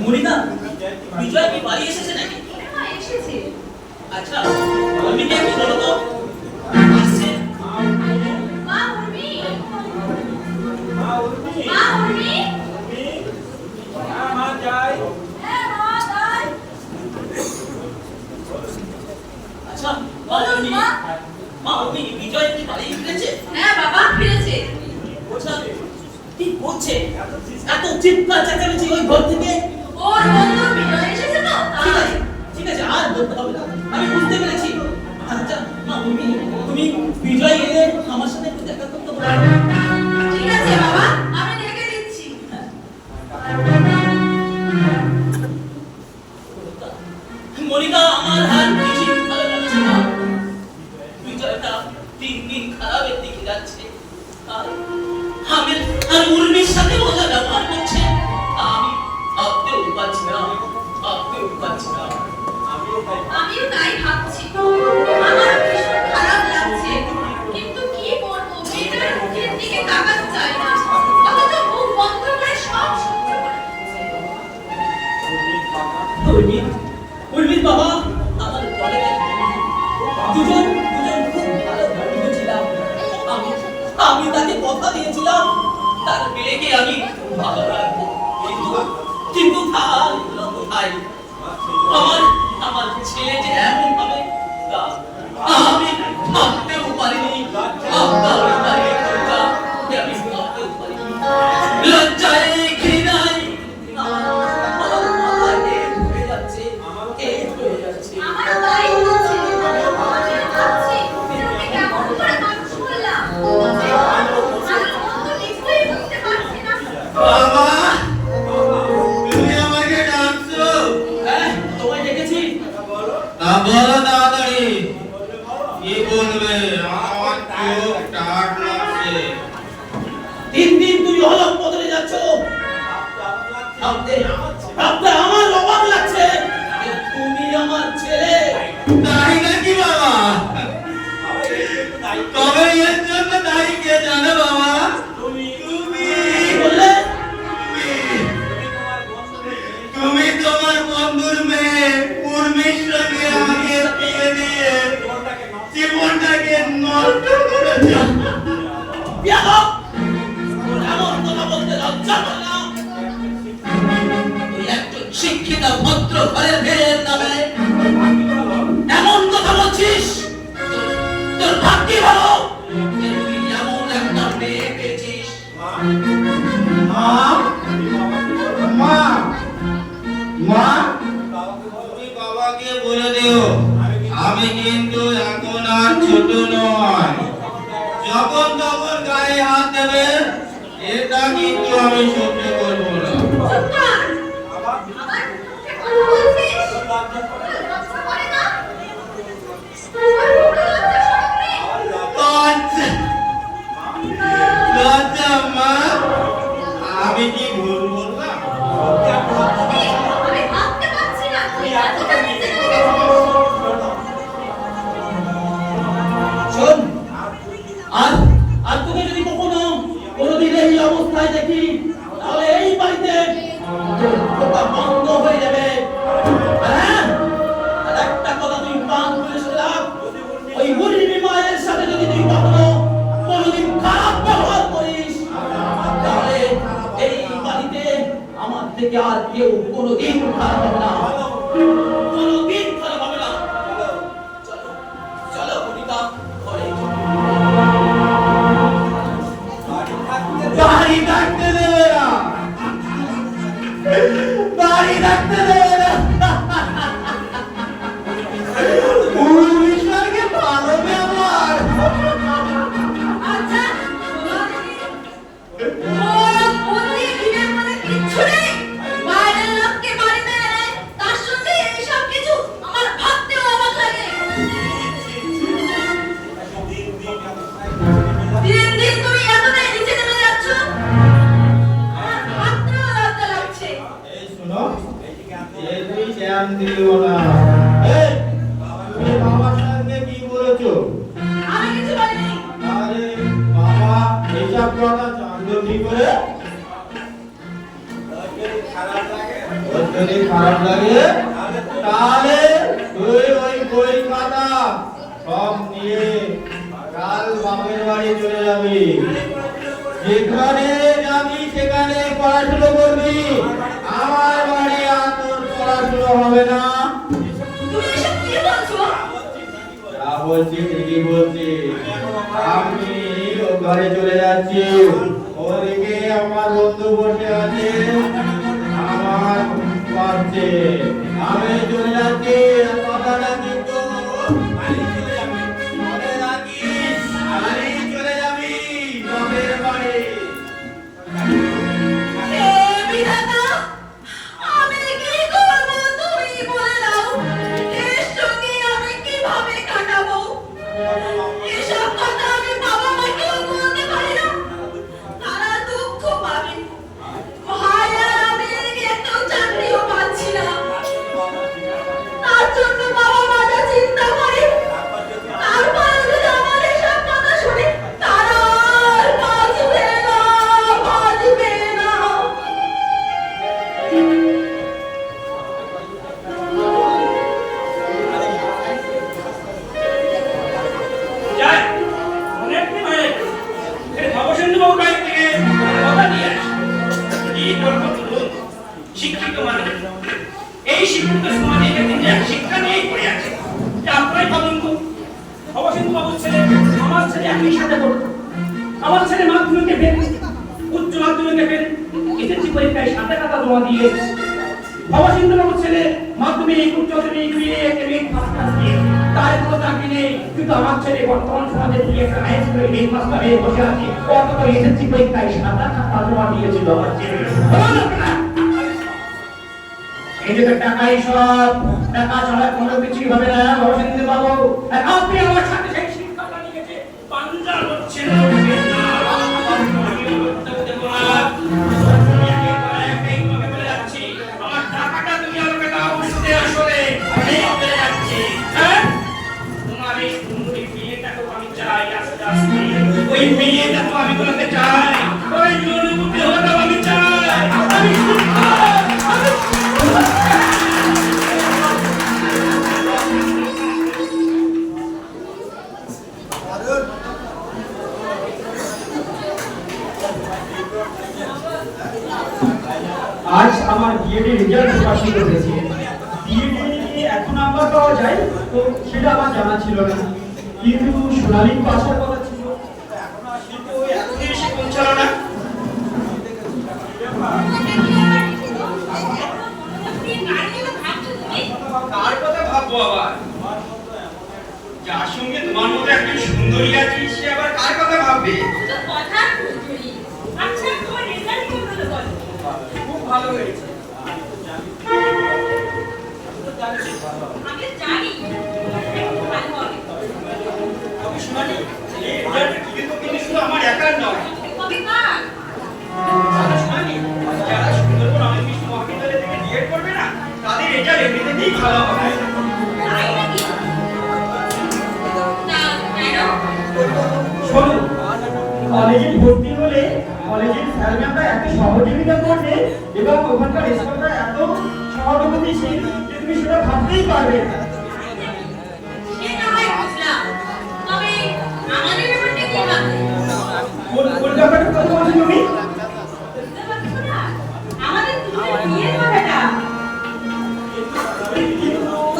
Speaker 1: মুনিদা, বিজয় কি বাড়ি এসেছে নাকি?
Speaker 2: হ্যাঁ, এসেছে।
Speaker 1: আচ্ছা, আমি কি একটু বলো তো আসছে?
Speaker 2: মা উর্মি, মা উর্মি। হ্যাঁ, মা যাই।
Speaker 1: আচ্ছা,
Speaker 2: বলুন, মা।
Speaker 1: মা উর্মি, বিজয় কি বাড়ি ফিরেছে?
Speaker 2: হ্যাঁ বাবা, ফিরেছে।
Speaker 1: আচ্ছা, কি করছে? এত চিৎকার চেঁচামেচি ওই ঘর থেকে?
Speaker 2: ওর বন্ধু বিজয় এসেছে তো,
Speaker 1: ঠিক
Speaker 2: তাই।
Speaker 1: আছে, ঠিক আছে, আর বলতে হবে না, আমি বুঝতে পেরেছি। আচ্ছা, মা উর্মি, তুমি বিজয় এলে আমার সাথে একটু দেখা করতে পারো?
Speaker 2: ঠিক আছে বাবা, আমি ডেকে দিচ্ছি।
Speaker 1: মনিকা, আমার আর বেশি ভালো লাগছে না। বিজয়টা দিন দিন খারাপের দিকে যাচ্ছে। আমি আর উর্মির সাথে মজা ব্যবহার করছে। আমি ভাবতেও পারছি না, ভাবতেও পারছি না।
Speaker 2: আমিও তাই ভাবছি। আমার ভীষণ খারাপ লাগছে, কিন্তু কি করবো, মেয়েটার মুখের দিকে তাকাতে চাই না, অথচ মুখ বন্ধ করে সব সহ্য করে যাচ্ছে।
Speaker 1: উর্মির বাবা আমার কলেজের দুজন খুব ভালো বন্ধু ছিলাম। আমি তাকে কথা দিয়েছিলাম তার মেয়েকে আমি ভালো রাখবো, কিন্তু তার কোথায়? আমার ছেলে যে এমন হবে তা আমি ভাবতেও পারিনি। আপনার বাড়ির কথা আমি ভাবতেও পারিনি। লজ্জায় ঘৃণায় আমার মাথা হেট হয়ে যাচ্ছে, হেট হয়ে যাচ্ছে।
Speaker 2: আমারও তাই হচ্ছে। আমিও ভাবছি, এরকম কেমন করে মানুষ হলাম। ভালো মন্দ কিছুই বুঝতে পারছি না।
Speaker 4: বাবা, তুমি আমাকে ডাকছো?
Speaker 1: হ্যাঁ, তোমায় ডেকেছি।
Speaker 4: তা বলো তাড়াতাড়ি, কি বলবে? আমার চোখ টাট লাগছে।
Speaker 1: দিন দিন তুমি অলক বদলে যাচ্ছ।
Speaker 4: জানো বাবা?
Speaker 1: তুমি
Speaker 4: তুমি
Speaker 1: কি বললে?
Speaker 4: তুমি তোমার বন্ধুর মেয়ে উর্মির সঙ্গে আমাকে বিয়ে দিয়ে জীবনটাকে নষ্ট করেছো।
Speaker 1: বিয়াদব! তোর এমন কথা বলতে লজ্জা করে না? তুই একজন শিক্ষিত ভদ্র ঘরের মেয়ের নামে এমন কথা বলছিস? তোর ভাগ্যি ভালো যে তুই এমন একটা মেয়ে পেয়েছিস।
Speaker 4: মা মা মা তুমি বাবাকে বলে দিও আমি কিন্তু এখন আর ছোট নয়, যখন তখন গায়ে হাত দেবে এটা কিন্তু আমি সহ্য করবো না।
Speaker 2: চুপ কর। আমার মুখে কথা বলছিস? লজ্জা করে না? আমার মুখে লজ্জা শরম নেই?
Speaker 4: লজ্জা লজ্জা মা, আমি কি ভুল বললাম?
Speaker 2: আমি ভাবতে পারছি না তুই এতটা নিচে নেমে গেছিস।
Speaker 1: শোন, আর তোকে যদি কোনোদিন এই অবস্থায় দেখি তাহলে এই বাড়িতে তোর ঢোকা বন্ধ হয়ে যাবে। আর হ্যাঁ, আর একটা কথা তুই কান খুলে শুনে রাখ, ওই মুরগি মায়ের সাথে যদি তুই কোনোদিন খারাপ ব্যবহার করিস তাহলে এই বাড়িতে আমার থেকে আর কেউ কোনোদিন খারাপ হবে না, কোনোদিন খারাপ হবে না। চলো চলো কবিতা ঘরে চলো।
Speaker 4: বাড়ি থাকতে দেবে না, বাড়ি থাকতে দেবে না। উর্মির সঙ্গে ভালো ব্যবহার।
Speaker 2: আচ্ছা, ওর বুদ্ধি বিবেক মানে কিচ্ছু নেই। বাইরের লোককে বাড়িতে এনে তার সঙ্গে এইসব কিছু আমার ভাবতেও অবাক লাগে। দিন দিন তুমি এতটাই নিচে নেমে যাচ্ছ, আমার ভাবতেও লজ্জা লাগছে।
Speaker 4: এই শোনো, এই তুই জ্ঞান দিও না। এই, তুমি বাবার সঙ্গে কি বলেছো?
Speaker 2: আমি কিছু বলিনি।
Speaker 4: আরে বাবা এইসব কথা জানলো কি করে? ওর যদি খারাপ লাগে তাহলে তুই ওই বই খাতা সব নিয়ে কাল বাপের বাড়ি চলে যাবি, যেখানে যাবি সেখানে পড়াশুনো করবি, আমার বাড়ি আর তোর পড়াশুনো হবে না।
Speaker 2: তুমি এসব কি বলছো?
Speaker 4: যা বলছি ঠিকই বলছি, আমি ও ঘরে চলে যাচ্ছি, ওদিকে আমার বন্ধু বসে আছে আমার পাশে, আমি চলে যাচ্ছি। কথাটা কিন্তু বাড়ি চলে যাবি, মনে রাখিস, বাড়ি চলে যাবি বাপের বাড়ি।
Speaker 2: হে বিধাতা, আমি কি করব তুমি বলে দাও। এর সঙ্গে আমি কিভাবে কাটাবো? এসব কথা আমি বাবা মাকেও বলতে পারি না, তারা দুঃখ পাবে। ভাই আর আমি একটু চাকরিও পাচ্ছি না, তার জন্য বাবা মা যা চিন্তা করে, তারপরে যদি আমার এসব কথা শুনে তারা আর বাঁচবে না, বাঁচবে না।
Speaker 1: যায় অনেক দিন হয়ে এই ভবসেন্দু বাবু বাড়ি থেকে কথা নিয়ে আসে কি করবো বলুন? শিক্ষিত মানুষ, এই শিক্ষিত সমাজে তিনি এক শিক্ষা নিয়েই পড়ে আছে। আপনারাই ভাবুন তো, ভবসেন্দু বাবুর ছেলে আমার ছেলে একই সাথে পড়তো, আমার ছেলে মাধ্যমিকে ফেল, উচ্চ মাধ্যমিকে ফেল, এসএসসি পরীক্ষায় 7 টাকা জমা দিয়ে ভবসেন্দু বাবুর ছেলে মাধ্যমিক উচ্চ মাধ্যমিক বিএ এমএ পাস করে তার কোনো চাকরি নেই, কিন্তু আমার ছেলে বর্তমান সমাজে দিয়ে একটা হাই স্কুলের হেডমাস্টার হয়ে বসে আছে। অন্তত এসএসসি পরীক্ষায় 7 টাকা জমা দিয়েছিল আমার ছেলে। এই যে টাকাই সব, টাকা ছাড়া কোনো কিছুই হবে না ভবসেন্দু বাবু। আর আপনি আমার সাথে সেই শিক্ষাটা নিয়েছে পাঞ্জা হচ্ছে না, আমার টাকাটা তুমি আমাকে দাও, বুঝতে আসলে আমি চলে যাচ্ছি। হ্যাঁ, তোমার এই সুন্দরী বিয়েটাকে আমি চাই আস্তে আস্তে, ওই বিয়েটা
Speaker 3: আজ আমার বিএডের রেজাল্ট প্রকাশিত হয়েছে। বিএডে এখন নাম্বার পাওয়া যায় তো সেটা আমার জানা ছিল না, কিন্তু সোনালী তো আসার কথা ছিল,
Speaker 1: কিন্তু এখনই এসে পৌঁছালো না। কার কথা ভাববো আবার? যার সঙ্গে তোমার মতো একজন সুন্দরী আছে সে আবার কার কথা ভাববে? খুব ভালো হয়েছে। তবে সোনালী, এই রেজাল্টটা কিন্তু শুধু আমার একার নয়। জানো সোনালী, যারা সুন্দরবন অনেক বিশ্ব মহাবিদ্যালয় থেকে বিএড করবে না, তাদের রেজাল্ট এমনিতেই ভালো হবে।
Speaker 3: শোনো, কলেজে ভর্তি হলে কলেজের স্যার ম্যামরা এত সহযোগিতা করবে এবং ওখানকার স্টাফরা এত সহানুভূতিশীল যে তুমি সেটা ভাবতেই পারবে না। কোন ব্যাপারটার কথা বলছো তুমি?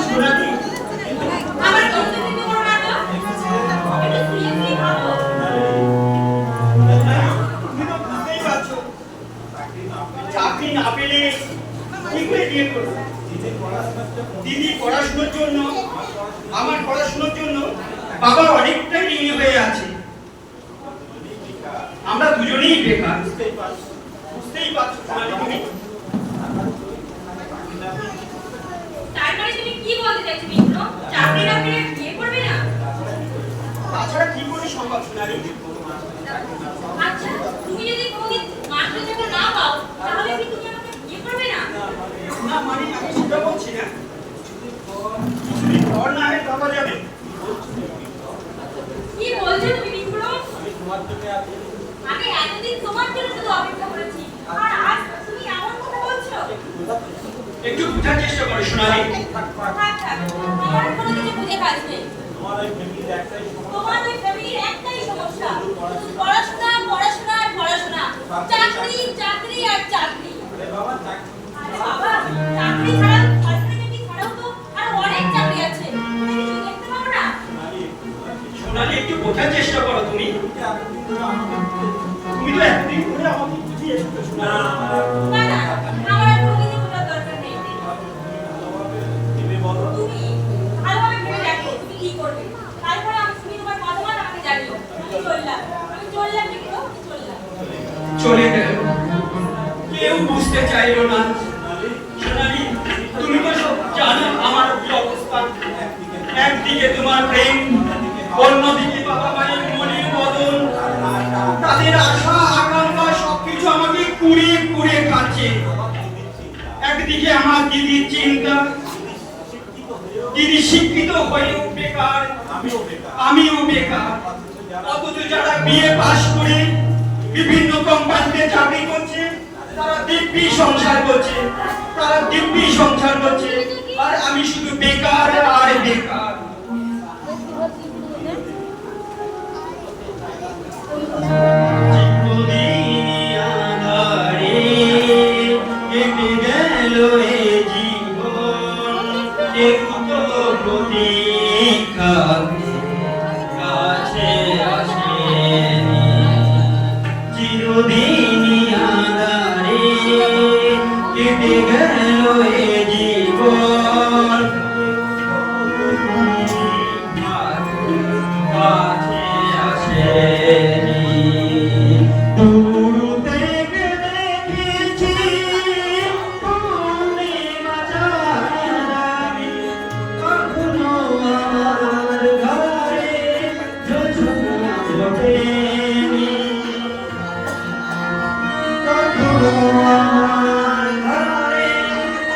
Speaker 3: সোনালী,
Speaker 1: তুমি তো বুঝতেই পারছো, চাকরি না পেলে কি করে বিয়ে করবো? দিদি পড়াশোনার জন্য, আমার পড়াশোনার জন্য বাবা অনেকটাই ঋণী হয়ে আছে। আমরা দুজনেই বেকার। বুঝতেই পারছো সোনালী তুমি। তাছাড়া কি করে সম্ভব সোনালী? না মানে আমি সেটা বলছি না, কিছুদিন পর না হয় বাবা যাবে।
Speaker 2: কি বলছো তুমি বিপ্র? আমি এতদিন তোমার জন্য শুধু অপেক্ষা করেছি, আর আজ তুমি এমন কথা বলছো?
Speaker 1: একটু বোঝার চেষ্টা করো সোনালী।
Speaker 2: থাক, আমার কোনো কিছু বুঝে কাজ নেই। তোমার ওই ফ্যামিলির একটাই সমস্যা, শুধু পড়াশোনা পড়াশোনা আর পড়াশোনা, চাকরি চাকরি আর চাকরি। আরে বাবা, চাকরি ছাড়া সরকারি চাকরি ছাড়াও তো আরো অনেক চাকরি আছে, তুমি কিছু দেখতে পাবো না?
Speaker 1: সোনালী, একটু বোঝার চেষ্টা করো তুমি। তুমি তো এতদিন ধরে আমাকে বুঝিয়ে এসেছো সোনালী।
Speaker 2: না না, আমার আর কোনো কিছু বোঝার দরকার নেই। তুমি ভালোভাবে ভেবে দেখো তুমি কি করবে, তারপরে তুমি তোমার মতামত আমাকে জানিও। আমি চললাম বিক্রম, আমি চললাম।
Speaker 1: চলে গেল, কেউ বুঝতে চাইলো না। সোনালী, তুমি তো সব জানো আমার কি অবস্থা। একদিকে তোমার প্রেম, অন্যদিকে বাবা মায়ের মনের বদল, তাদের আশা আকাঙ্ক্ষা সবকিছু আমাকে কুড়িয়ে কুড়িয়ে খাচ্ছে। একদিকে আমার দিদির চিন্তা, দিদি শিক্ষিত হয়েও বেকার, আমিও বেকার। অথচ যারা বিএ পাশ করে বিভিন্ন কোম্পানিতে চাকরি করছে তারা দিব্যি সংসার করছে, আর আমি শুধু বেকার আর বেকার। চিরদিন আঁধারে কেটে গেল এ জীবন, একটু প্রতীক্ষা কাছে আসেনি। চিরদিন আঁধারে কেটে গেল এ জীবন, কাছে আসেনি। দূর থেকে দেখেছি পূর্ণিমা চাঁদ, কখনো আমার ঘরে ঝলঝল ওঠেনি, কখনো আমার ঘরে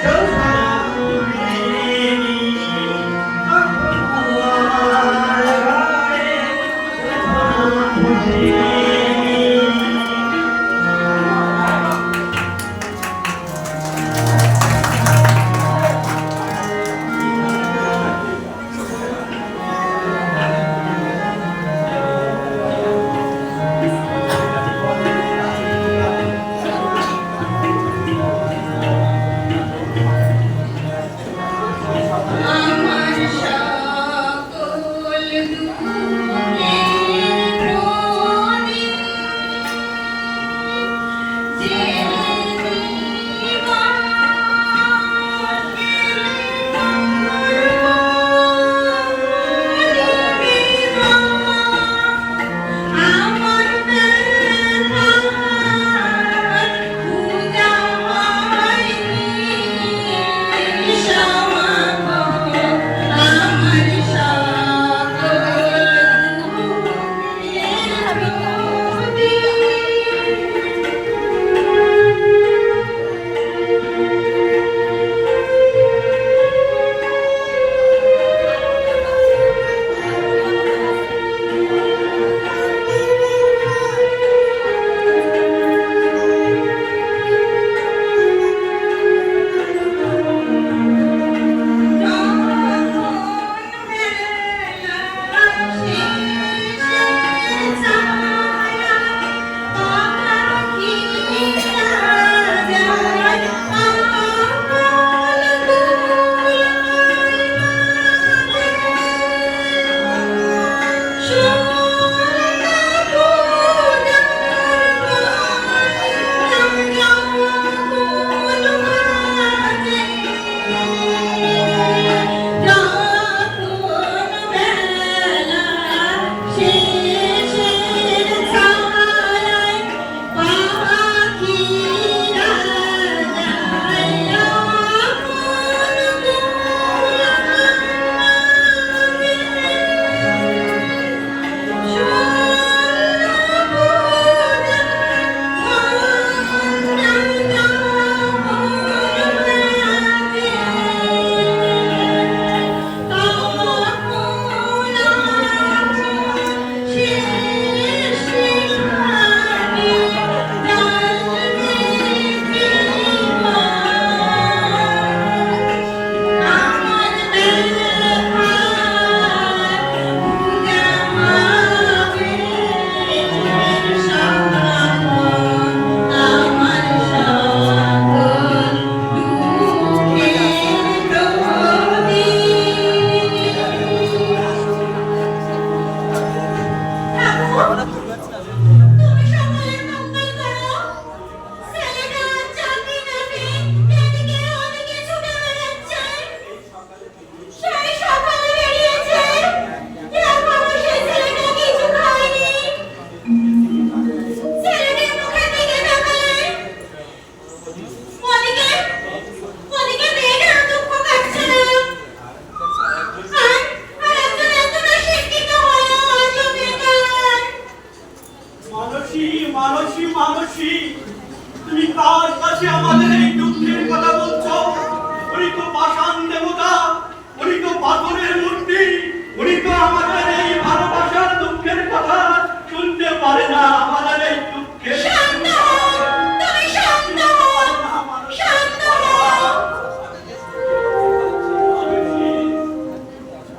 Speaker 1: ঝলঝল উনি তো পাষাণ দেবতা, উনি তো পাথরের মূর্তি, উনি তো আমাদের এই ভালোবাসার দুঃখের কথা শুনতে পারে না, আমাদের এই দুঃখের
Speaker 2: শান্ত হও, তুমি শান্ত হও, শান্ত হও।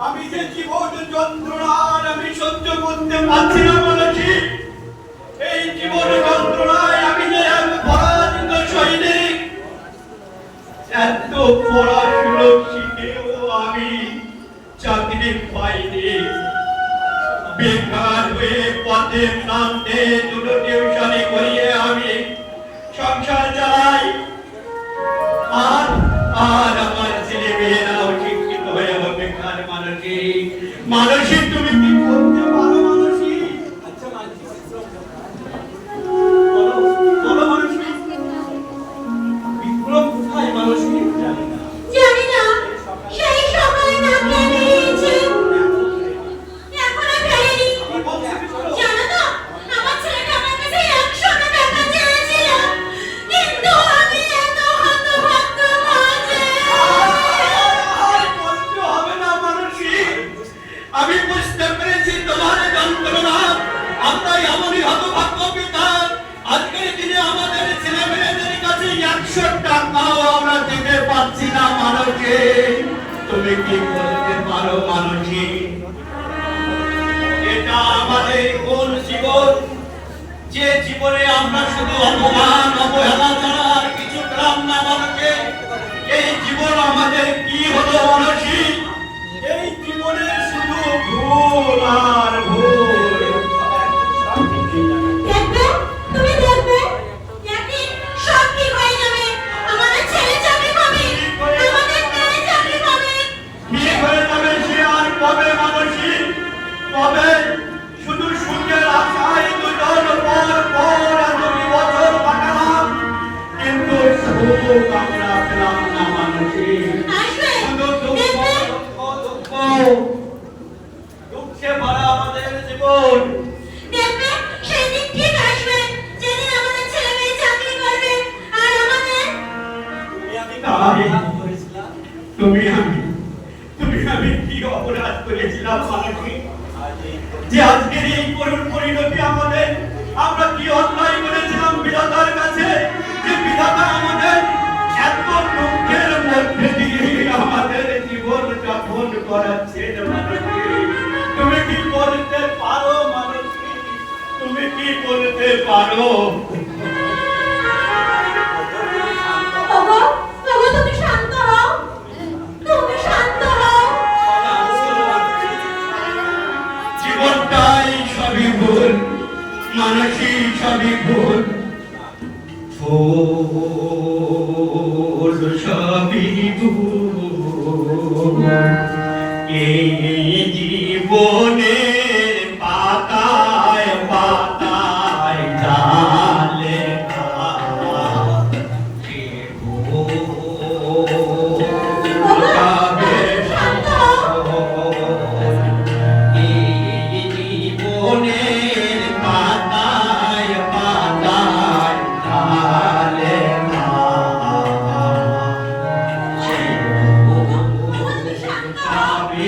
Speaker 1: আমি যে জীবন যন্ত্রণার আমি সহ্য করতে পারছি না বলেছি, এই জীবন যন্ত্রণায় আমি যে এক পরাজিত সৈনিক, এত পড়াশুনো শিখেও আমি চাকরি পাইনি, বেকার হয়ে পথে প্রান্তে দুটো টিউশনি করিয়ে আমি সংসার চালাই। আর আর আমার ছেলে মেয়েরাও শিক্ষিত হয়ে বেকার মানসিক তুমি কি করতে পারো মানসিক? বলো, বলো মানসিক, বিপ্লব কোথায় মানসিক? জানি না।
Speaker 2: জানি না, সেই সকালে না খেয়ে বেরিয়েছে, এখনো ফেরেনি।
Speaker 1: কি বলছে বিপ্লব?
Speaker 2: জানো তো, আমার ছেলেটা আমার কাছে 100 টাকা চেয়েছিল, কিন্তু আমি এত হতভাগ্য মা যে।
Speaker 1: আর বলতে হবে না মানসিক, আমি বুঝতে পেরেছি তোমার যন্ত্রণা। আমরা এমনই হতভাগ্য পিতা, আজকের দিনে আমাদের ছেলে মেয়েদের কাছে 100 টাকাও আমরা দিতে পারছি না মানসিক। তুমি কি বলতে পারো মানসিক? এটা আমাদের কোন জীবন, যে জীবনে আমরা শুধু অপমান অবহেলা ছাড়া আর কিছু পেলাম না মানসিক? এই জীবন আমাদের কি হলো মানসিক? এই জীবনে শুধু ভুল আর ভুল।
Speaker 2: দেখবে, তুমি দেখবে, একদিন সব ঠিক হয়ে যাবে। আমাদের ছেলে চাকরি পাবে, আমাদের মেয়ে চাকরি পাবে।
Speaker 1: কি হয়ে যাবে সে আর কবে মানসিক? কবে? শুধু সুখের আশায় দুজন পর পর এতটি বছর কাটালাম, কিন্তু সুখ আমরা পেলাম না মানসিক।
Speaker 2: আসবে,
Speaker 1: শুধু দুঃখ,
Speaker 2: দেখবে,
Speaker 1: দুঃখ, দুঃখ। দুঃখে ভরা আমাদের জীবন।
Speaker 2: দেখবে, সেই দিন ঠিক আসবে, যেদিন আমাদের ছেলে মেয়ে চাকরি করবে, আর আমাদের
Speaker 1: তুমি আমি কি অপরাধ করেছিলাম মানসিক, যে আজকের এই করুণ পরিণতি আমাদের? আমরা কি অন্যায় করেছিলাম বিধাতার কাছে, যে বিধাতা আমাদের এত দুঃখের মধ্যে দিয়ে আমাদের জীবন যাপন করাচ্ছেন মানসিক? তুমি কি বলতে পারো মানসিক? তুমি কি বলতে পারো?
Speaker 2: ওগো, ওগো, তুমি শান্ত হও, তুমি শান্ত হও।
Speaker 1: জীবনটাই সবই ভুল মানসিক, সবই ভুল। ভুল সবই ভুল। এই জীবনের পাতায় পাতায় জালে জীবনের পাতায় পাতায় জালে
Speaker 2: তুমি শান্ত হও।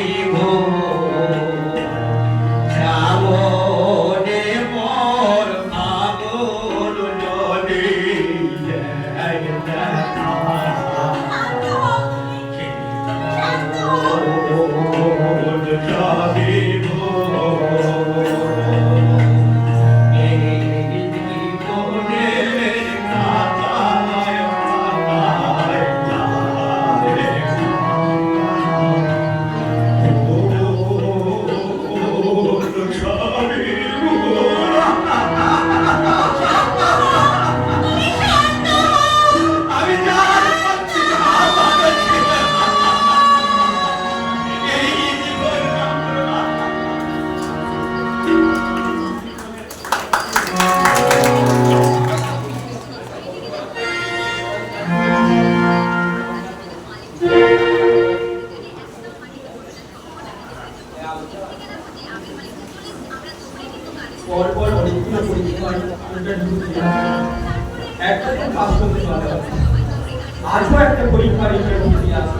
Speaker 4: আজও একটা পরীক্ষার ইন্টারভিউ আছে।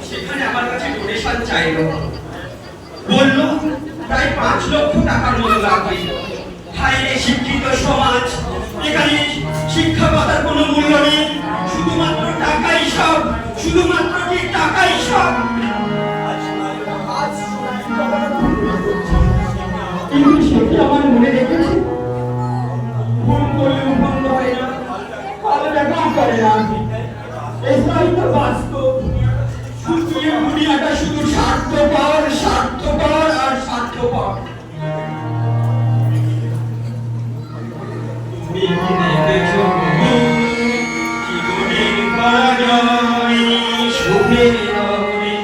Speaker 3: সেখানে আমার কাছে ডোনেশন চাইলো, বললো প্রায় 5 লক্ষ টাকার মতো লাগবে। হায় রে শিক্ষিত সমাজ, এখানে শিক্ষকতার কোনো মূল্য নেই, শুধুমাত্র টাকাই সব, শুধুমাত্র কি টাকাই সব।
Speaker 5: আজ
Speaker 4: কিন্তু সেটি আমার মনে রেখেছে, ভুল করলেও বন্ধ হয় না, ভালো ব্যবহার করে না। এটাই তো বাস্তব। শুধু এই দুনিয়াটা শুধু স্বার্থপর, স্বার্থপর আর স্বার্থপর। তুমি কি দেখেছো জীবনের পরাজয়, সুখের দহনে,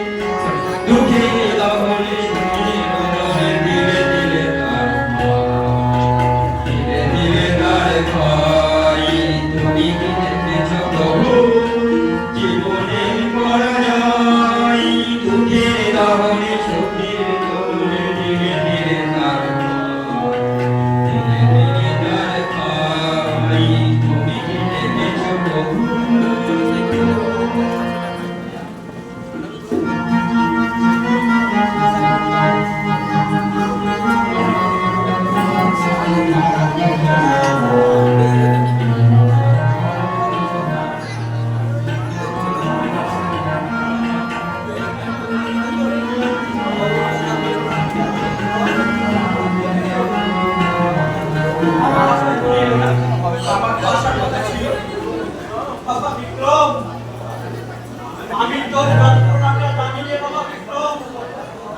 Speaker 4: দুঃখের দহনে, সুখের দহনে, ধীরে ধীরে তার ক্ষয়, ধীরে ধীরে তার ক্ষয়। তুমি কি দেখেছো প্রভু জীবনের পরাজয়, দুঃখের দহনে, সুখের দহনে, ধীরে ধীরে তার ক্ষয়, ধীরে ধীরে তার ক্ষয়। তুমি কি দেখেছো প্রভু?
Speaker 3: আমার তো আসার কথা ছিল।
Speaker 1: বাবা বিক্রম, আমি তোর যন্ত্রণাটা জানি রে বাবা বিক্রম,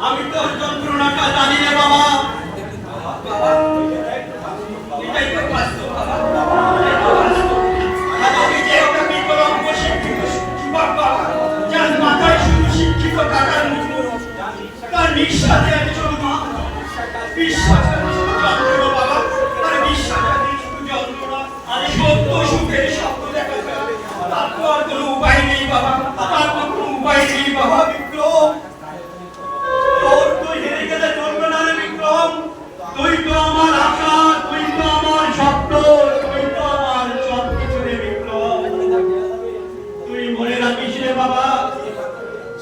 Speaker 1: আমি তোর যন্ত্রণাটা জানি রে বাবা।
Speaker 3: বাবা, এটাই তো বাস্তব বাবা, এটাই তো বাস্তব। আমি যে একটা বিকলাঙ্গ শিক্ষিত যুবক বাবা, যার মাথায় শুধু শিক্ষিত টাকার মুকুট, তার নিঃশ্বাসে আমি শুধু বিশ্বাসে আমি শুধু যন্ত্রণা বাবা, তার বিশ্বাসে আমি শুধু যন্ত্রণা। আরে সত্য সুখের স্বপ্ন দেখা যায়, তার তো আর কোনো উপায় নেই বাবা, তার তো কোনো উপায় নেই বাবা।
Speaker 1: বিক্রম, তোর তুই হেরে গেলে চলবে না রে বিক্রম। তুই তো আমার আশা, তুই তো আমার স্বপ্ন, তুই তো আমার সবকিছু রে বিক্রম। তুই মনে রাখিস রে বাবা,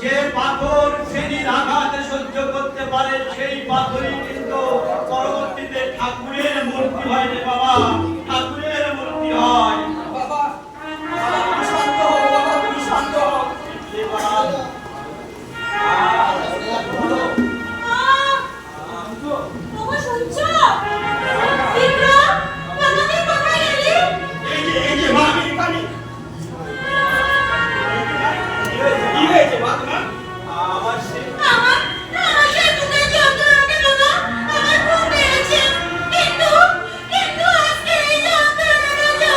Speaker 1: যে পাথর শ্রেণীর আঘাত সহ্য করতে পারে সেই পাথরই কিন্তু পরবর্তীতে ঠাকুরের মূর্তি হয় রে বাবা, ঠাকুরের মূর্তি হয়।
Speaker 3: বাবা, তুমি শান্ত হও বাবা, তুমি শান্ত হও।
Speaker 1: এ বাবা,
Speaker 2: বাবা শুনছো? বিক্রম, বাবা তুই কোথায় গেলি?
Speaker 3: এই যে মা, আমি এখানে। কি হয়েছে মা তোমার?
Speaker 1: আমার সে
Speaker 2: আমার সেই বুকের যন্ত্রণাটা বাবা আমার খুব বেড়েছে, কিন্তু আজকে এই যন্ত্রণাটা যে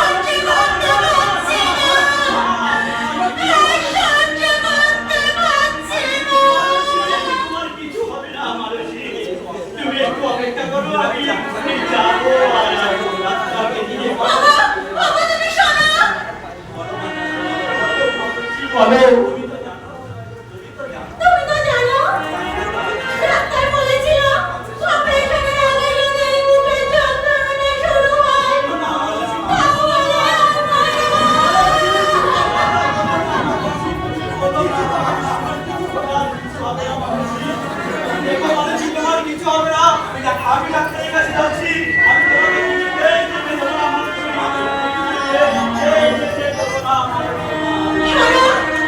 Speaker 2: আমি সহ্য করতে পারছি না। সহ্য করতে পারছি না।
Speaker 1: তোমার কিছু হবে না মানসী, তুমি একটু অপেক্ষা করো, আমি এক্ষুনি যাবো আর ডাক্তারকে দিয়ে
Speaker 2: বাবা তুমি শোনো।
Speaker 4: বলো
Speaker 2: তুমি তো জানো ডাক্তার বলেছিল অপারেশনের আগে যদি এই বুকের যন্ত্রণা শুরু হয়
Speaker 1: দেখো মানসী, তোমার কিছু হবে না, আমি ডাক্তারের কাছে যাচ্ছি, আমি তোমাকে কিছুতেই যেতে দেবো না মানসী, কিছুতেই যেতে দেবো না মানসী।
Speaker 2: শোনো,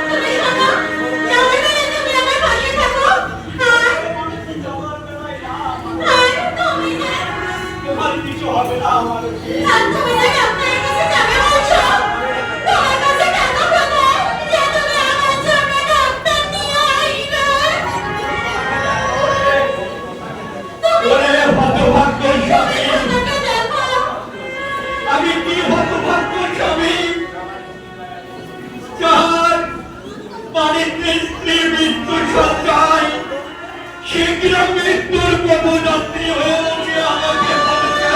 Speaker 2: তুমি শোনো, যাওয়ার আগে তুমি আমার পাশে থাকো। আর তুমি যে
Speaker 1: তোমার কিছু হবে না মানসী।
Speaker 2: তুমি যে ডাক্তারের কাছে যাবে বলছো, তোমার কাছে টাকা কোথায় যে তুমি আমার জন্য ডাক্তার নিয়ে আসবে?
Speaker 4: ওরে হতভাগ্য স্বামী,
Speaker 2: আমাকে দেখো।
Speaker 4: আমি কি হতভাগ্য স্বামী, যার বাড়িতে স্ত্রী মৃত্যু সজ্জায় শীঘ্র মৃত্যুর পথযাত্রী হয়েছে, আমাকে বলেছে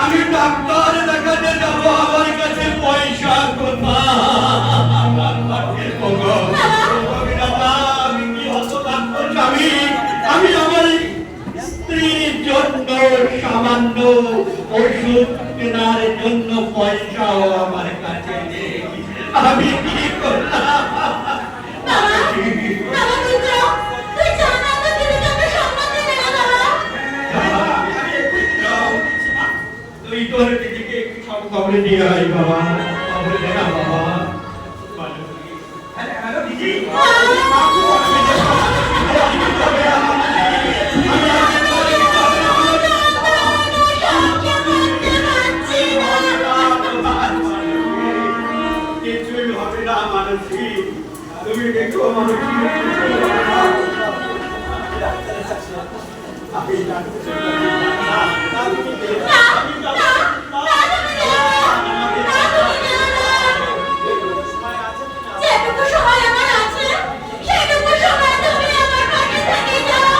Speaker 4: আমি ডাক্তার দেখাতে যাবো, আমার কাছে পয়সা কোথায়? ওগো, আমি কি হতভাগ্য স্বামী, আমি আমার স্ত্রীর জন্য সামান্য ওষুধ কেনার জন্য
Speaker 1: পয়সাও আমার কাছে নেই, আমি কি করলাম?
Speaker 2: বাবা বাবা মিত্র তুই জানা তো দিদিকে আমি সম্মান দিবি না বাবা।
Speaker 1: তুই তোর দিদিকে একটু সব খবরে দিয়ে আয় বাবা, খবরে দে না বাবা।
Speaker 3: হ্যালো দিদি,
Speaker 1: কিছুই হবে না মানসী, তুমি দেখো মানসী, আমি
Speaker 2: যেটুকু সময় আমার আছে সেটুকু সময় তুমি আমার পাশে থেকে যাও।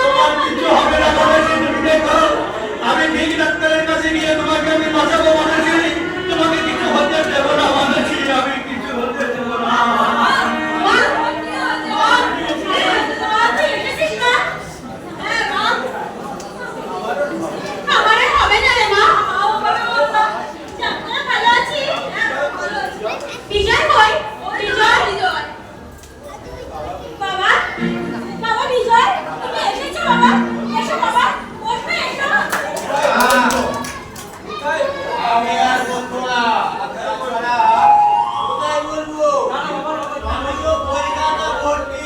Speaker 1: তোমার কিছু হবে না মানসী, তুমি দেখো আমি ঠিক ডাক্তারের কাছে গিয়ে তোমাকে আমি বাঁচাবো মানসী, তোমাকে কিছু হতে দেব না মানসী, আমি কিছু হতে দেব না।
Speaker 2: আমারে হবে না রে মা। ভালো আছি। বিজয় কই? বিজয় বাবা বাবা বিজয় তুমি এসেছো বাবা, এসো বাবা, বসবে এসো।
Speaker 4: আমি আর বলবো না, কোথায় বলবো? আমিও পরিকাটা ভর্তি,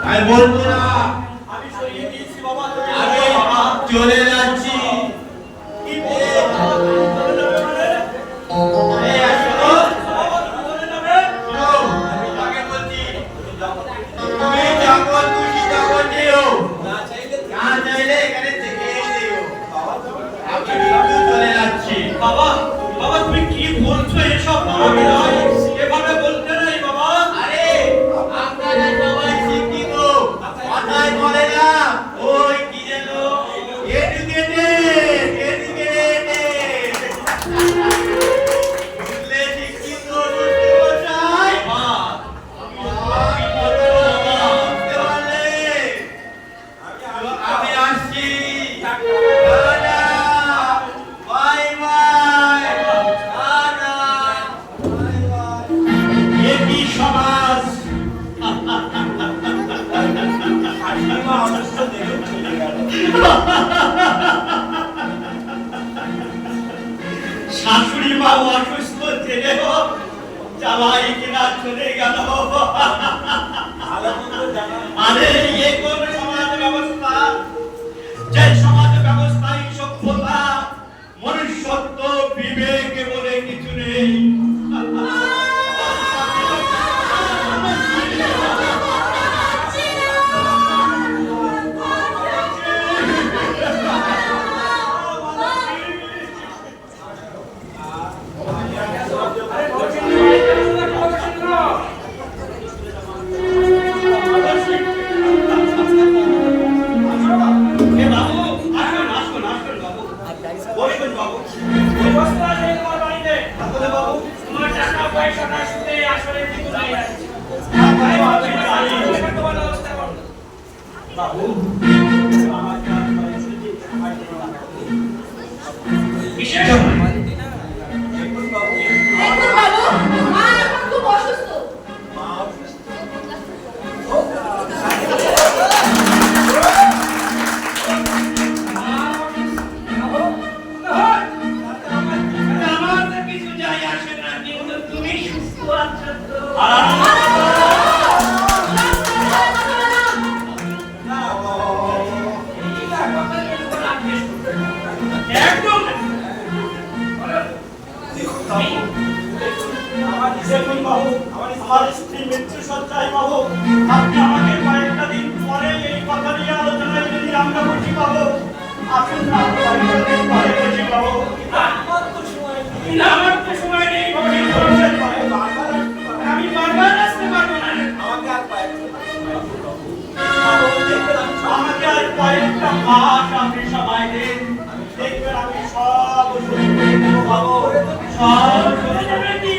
Speaker 4: আমি বলবো না,
Speaker 1: আমি সরিয়ে দিয়েছি বাবা,
Speaker 4: আমি চলে যাচ্ছি। এই আসো, শোনো, আমি তাকে বলছি, তুমি যখন খুশি তখন যেও, না চাইলে এখানে থেকে যেও। আমি কিন্তু চলে যাচ্ছি।
Speaker 1: বাবা বাবা তুমি কি বলছো এসব বাবা, বিজয় এভাবে বলতে নাই বাবা।
Speaker 4: আরে আপনারা সবাই শিক্ষিত, কথায় বলে না ওই কি যেন এডুকেটেড বুঝলে শিক্ষিত বুঝতে পারলে আমি আসছি, tata, bye bye, tata, bye bye.
Speaker 1: এ কি সমাজ, শাশুড়ি মা অসুস্থ ছেলেও জামাই কিনা চলে গেল। আরে এ কোন সমাজ ব্যবস্থা, যে সমাজ ব্যবস্থায় সভ্যতা মনুষ্যত্ব বিবেক বলে কিছু নেই। এ বাবু, আসুন আসুন বাবু, বসুন বাবু।
Speaker 6: তোমার টাকা পয়সাটা শুধু আসলে কিছু নাই আছে।
Speaker 1: বাবু
Speaker 6: বিশেষ
Speaker 2: দেখুন বাবু মা এখন খুব অসুস্থ।
Speaker 6: আমার তো কিছু যায় আসে না, কিন্তু তুমি সুস্থ আছো তো। একদম না।
Speaker 1: দেখুন বাবু, আমার স্ত্রী মৃত্যু সজ্জায় বাবু, আপনি আমাকে কয়েকটা দিন পরে এই কথা নিয়ে আলোচনায় যদি আমরা বসি বাবু, আসুন না কয়েকটা দিন পরে বসি বাবু।
Speaker 6: না, আমার তো সময় নেই বাবা, এই বয়সের পরে। আমি বারবার আসতে পারবো না।
Speaker 1: আমাকে আর কয়েকটা মাস আপনি সময় দিন, দেখবেন আমি সব সই করে দেবো বাবু, সব
Speaker 6: চলে যাবে কি?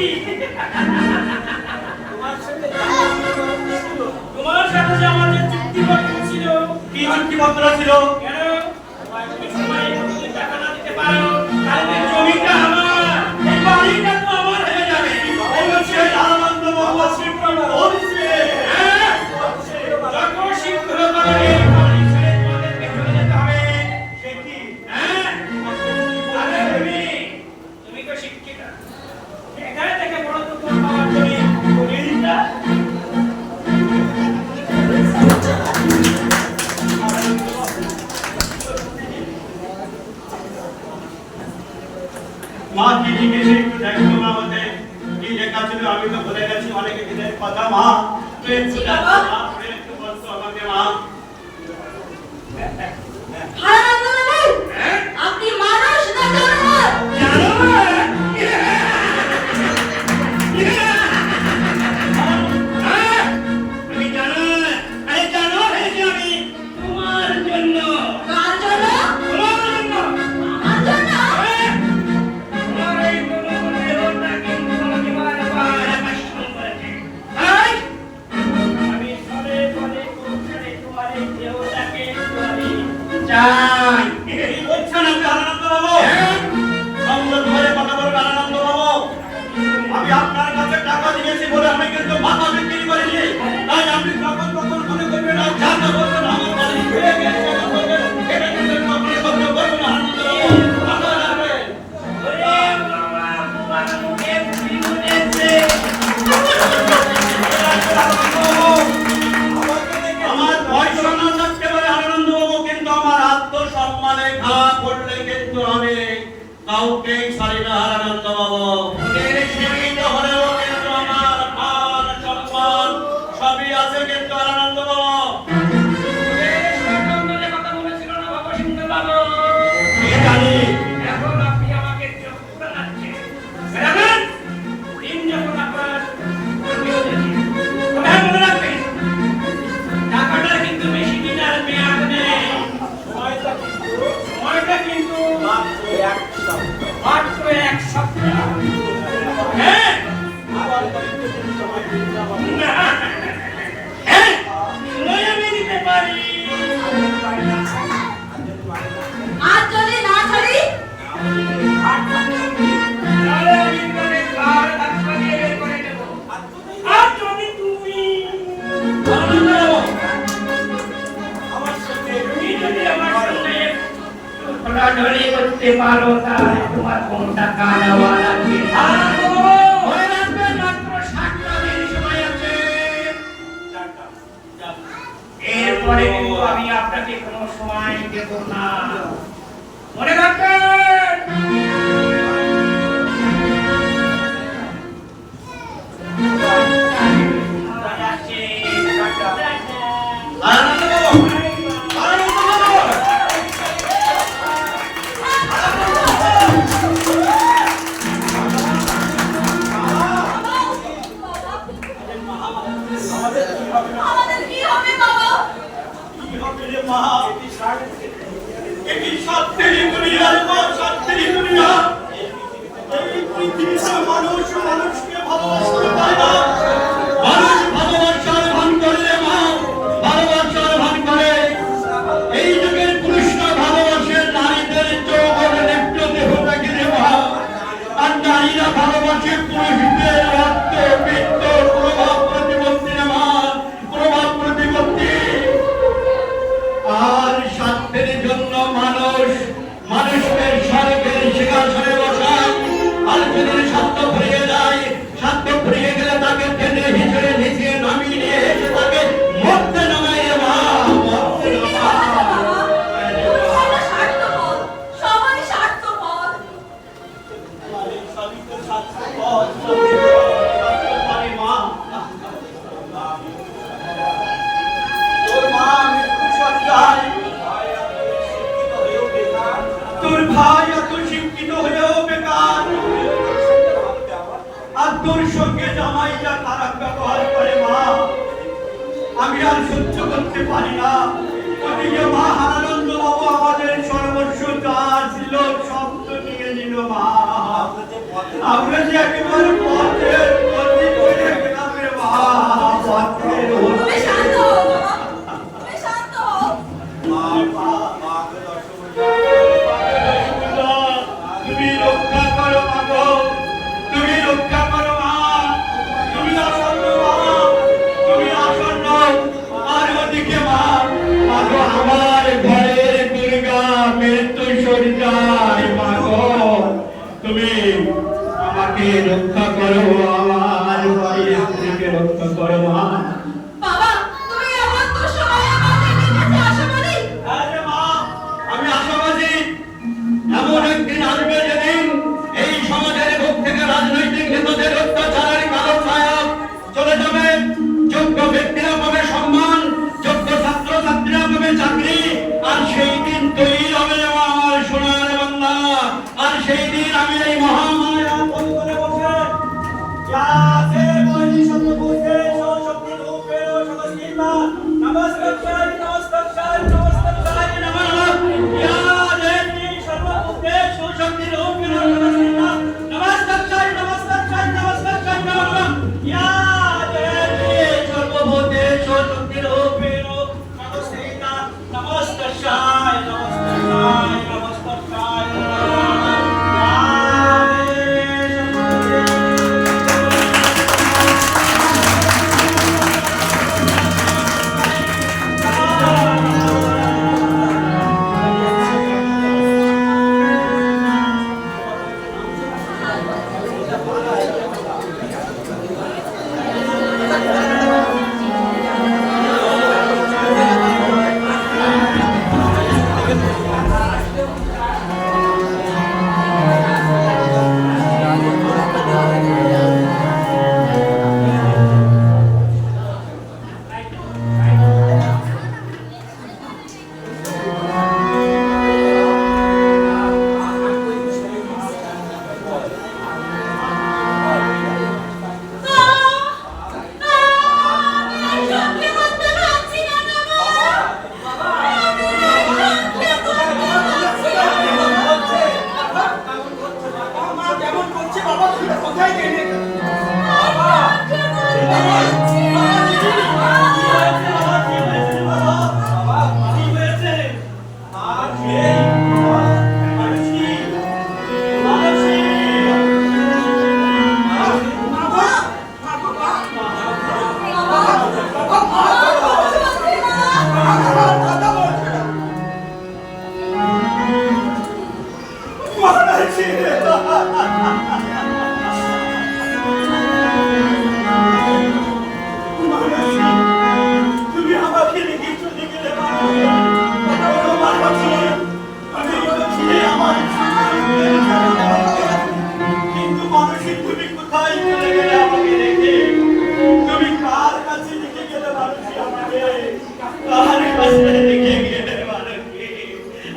Speaker 6: তোমার সাথে যে আমাদের চুক্তিপত্র ছিল,
Speaker 1: কি চুক্তিপত্র ছিল?
Speaker 6: কেন?
Speaker 1: মা কি লিখেছে একটু দেখো মা আমাকে কি লেখা ছিল আমি তো ভুলে গেছি অনেক দিনের কথা মা তুই একটু দেখো মা তুই একটু বলতো আমাকে মা
Speaker 2: হারানন্দ বাবু, আপনি মানুষ না জানোয়ার?
Speaker 6: আমি জানো, আরে জানো হয়েছে আমি তোমার জন্য,
Speaker 2: কার জন্য?
Speaker 6: তোমার জন্য।
Speaker 2: আমার জন্য?
Speaker 6: তোমার এই জনগণের ওটা কিন্তু আমাকে বারবার আকর্ষণ করেছে। তাই আমি পদে পদে করে তোমার এই দেহটাকে আমি চাই।
Speaker 1: এই বলছেন আপনি আনন্দ বাবু সংযত ধরে কথা বলবেন আনন্দ বাবু আমি আপনার কাছে টাকা দিয়েছি বলে আমি কিন্তু মাথা বিক্রি করিনি তাই আপনি যখন তখন মনে করবেন না যা তা বলবেন আমার বাড়ি ফিরে গিয়ে সেটা করবেন এটা কিন্তু আপনি সহ্য করবেন আনন্দ বাবু আপনারা রাখবেন
Speaker 6: ওরে বাবা, তোমার মুখে ফুলি ফুটেছে।
Speaker 1: আমার পয়সা না থাকতে পারে আনন্দ বাবু কিন্তু আমার আত্মসম্মানে ঘা করলে কিন্তু আমি কাউকে ছাড়ি না আনন্দ বাবু সীমিত হলেও কিন্তু আমার মান সম্মান সবই আছে কিন্তু আনন্দ বাবু
Speaker 6: এই সরকার কথা বলেছিল না বাবা সিংহ বাবু?
Speaker 1: কি জানি
Speaker 6: এখন আপনি আমাকে চোখ খুলাচ্ছেন। রাখেন, দিন যখন আপনার আমি হয়েছি, তবে মনে রাখবেন, টাকাটার কিন্তু বেশি দিন আর মেয়াদ নেই। সময়টা কিন্তু মাত্র এক সপ্তাহ। হ্যাঁ? হ্যাঁ, সময় আমি দিতে পারি।
Speaker 2: আজ যদি না ছাড়ি?
Speaker 6: তাহলে আমি তোমাকে ঘাড় ধাক্কা দিয়ে বের করে দেব। আর যদি তুমি তুমি যদি আমার সঙ্গে ধরাধরি করতে পারো তাহলে তোমার কোনটা কানাওয়া লাগবে। মনে রাখবেন মাত্র 7টা দিন সময় আছে। এরপরে কিন্তু আমি আপনাকে কোনো সময় দেব না। মনে রাখবেন।
Speaker 1: আনন্দ বাবু আনন্দ বাবু
Speaker 2: আমাদের কি হবে বাবা?
Speaker 1: কি হবে রে মা এই সত্যি দুনিয়ার মা সত্যি দুনিয়া এই পৃথিবীতে মানুষ মানুষকে ভালোবাসতে পারে না মানুষ ভালোবাসার ভান করলে মা ভালোবাসার ভান করে এই যুগের পুরুষরা ভালোবাসে নারীদের যৌবন লিপ্ত দেহটাকে রে মা আর নারীরা ভালোবাসে পুরুষদের রক্ত বৃত্ত প্রভাব প্রতিপত্তি রে মা প্রভাব প্রতিপত্তি আর স্বার্থের জন্য মানুষকে স্বর্গের সিংহাসনে বসায় আর যদি স্বার্থ ফুরিয়ে যায় স্বার্থ ফুরিয়ে গেলে তাকে টেনে হিচড়ে নিচে নামিয়ে নিয়ে এসে তাকে মরতে নামায় রে মা মরতে নামায়
Speaker 2: তুমি হলো স্বার্থপর, সবাই স্বার্থপর।
Speaker 1: সবই তো স্বার্থপর, সবই তো স্বার্থপরই মা। তোর মা মৃত্যু সজ্জায় তোর ভাই এত শিক্ষিত হয়েও বেকার আর তোর সঙ্গে জামাই যা খারাপ ব্যবহার করে মা আমি আর সহ্য করতে পারি না ওদিকে মা আনন্দ বাবু আমাদের সর্বস্ব যা ছিল সব তো নিয়ে নিল মা আমরা যে একেবারে পথের গতি করে গেলাম রে মা পথের
Speaker 2: তুমি শান্ত হও বাবা, তুমি শান্ত হও।
Speaker 1: তুমি রক্ষা করো মা গো তুমি রক্ষা করো মা তুমি আসন্ন মা তুমি আসন্ন আর ওদিকে মা গো আমার ঘরের দুর্গা মৃত্যু সজ্জায় মা গো তুমি আমাকে রক্ষা করো আমার ভাইয়ের থেকে রক্ষা করো মা
Speaker 2: বাবা, তুমি এমন দুঃসময়ে আমাদের কাছে আশাবাদী?
Speaker 1: আরে মা আমি আশাবাদী এমন একদিন আসবে যেদিন এই আর সেই দিন আমি এই মহামায়া
Speaker 6: করে বসে যাতে বলি সর্বভূতে শক্তি রূপে সমস্তিমা নমস্কার নমস্কার নমস্কার নমঃ ইয়া দেবী সর্বভূতে শক্তি রূপে সমস্তিমা নমস্কার নমস্কার নমস্কার নমঃ ইয়া দেবী সর্বভূতে শক্তি রূপে সমস্তিমা নমস্কার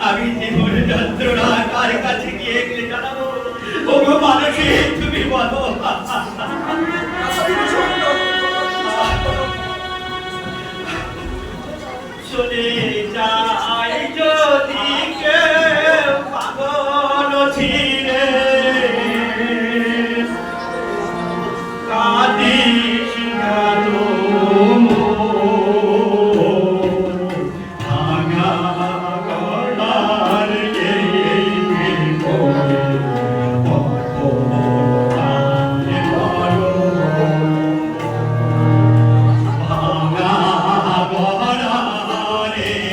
Speaker 6: আমি জীবন যন্ত্রণা কার কাছে গিয়ে গেলে জানাবো ওগো মানসী তুমি বলো শুনে যাই যদি কেউ পাগল ছিড়ে কাঁদিস কেন
Speaker 1: রে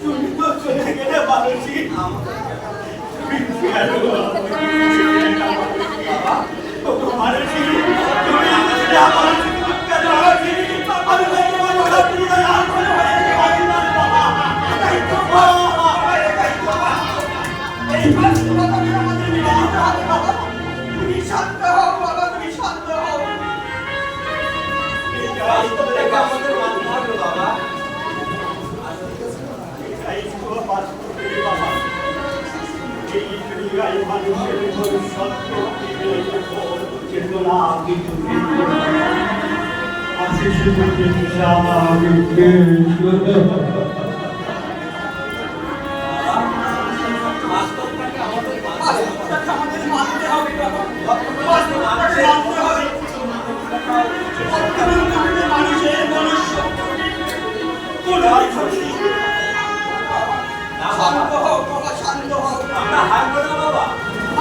Speaker 5: তুমি তো চলে গেলে মানসী। মানসী, তুমি যা মানসী কেন মানসী? আমি তোমার কথা শুনে আর কোনো ভাবি না বাবা। এই বাস্তবতা আমাদের মেনে নিতে হবে বাবা। তুমি শান্ত হও বাবা, তুমি শান্ত হও। এই বাস্তবতাকে আমাদের মানতে হবে বাবা। এই তো বাস্তবতা বাবা। এই দুনিয়ায় মানুষের ভবিষ্যৎ চেতনা কিছু নেই। আছে শুধু আমাদের মানতে হবে বাবা। বাস্তবতাকে মানতে হবে। বর্তমান মানুষের মনুষ্য কোনো অর্থ নেই। শান্ত হও বাবা, শান্ত হও। আমরা হারবো না বাবা,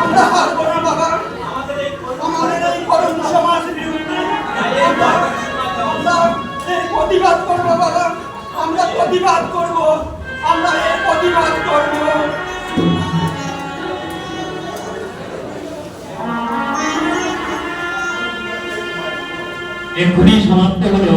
Speaker 5: আমরা হারবো না বাবা। আমাদের এই করুণ সমাজের বিরুদ্ধে আমরা এর প্রতিবাদ করবো বাবা। আমরা প্রতিবাদ করবো, আমরা এর প্রতিবাদ করবো।
Speaker 7: এক্ষুনি সমাপ্ত হলো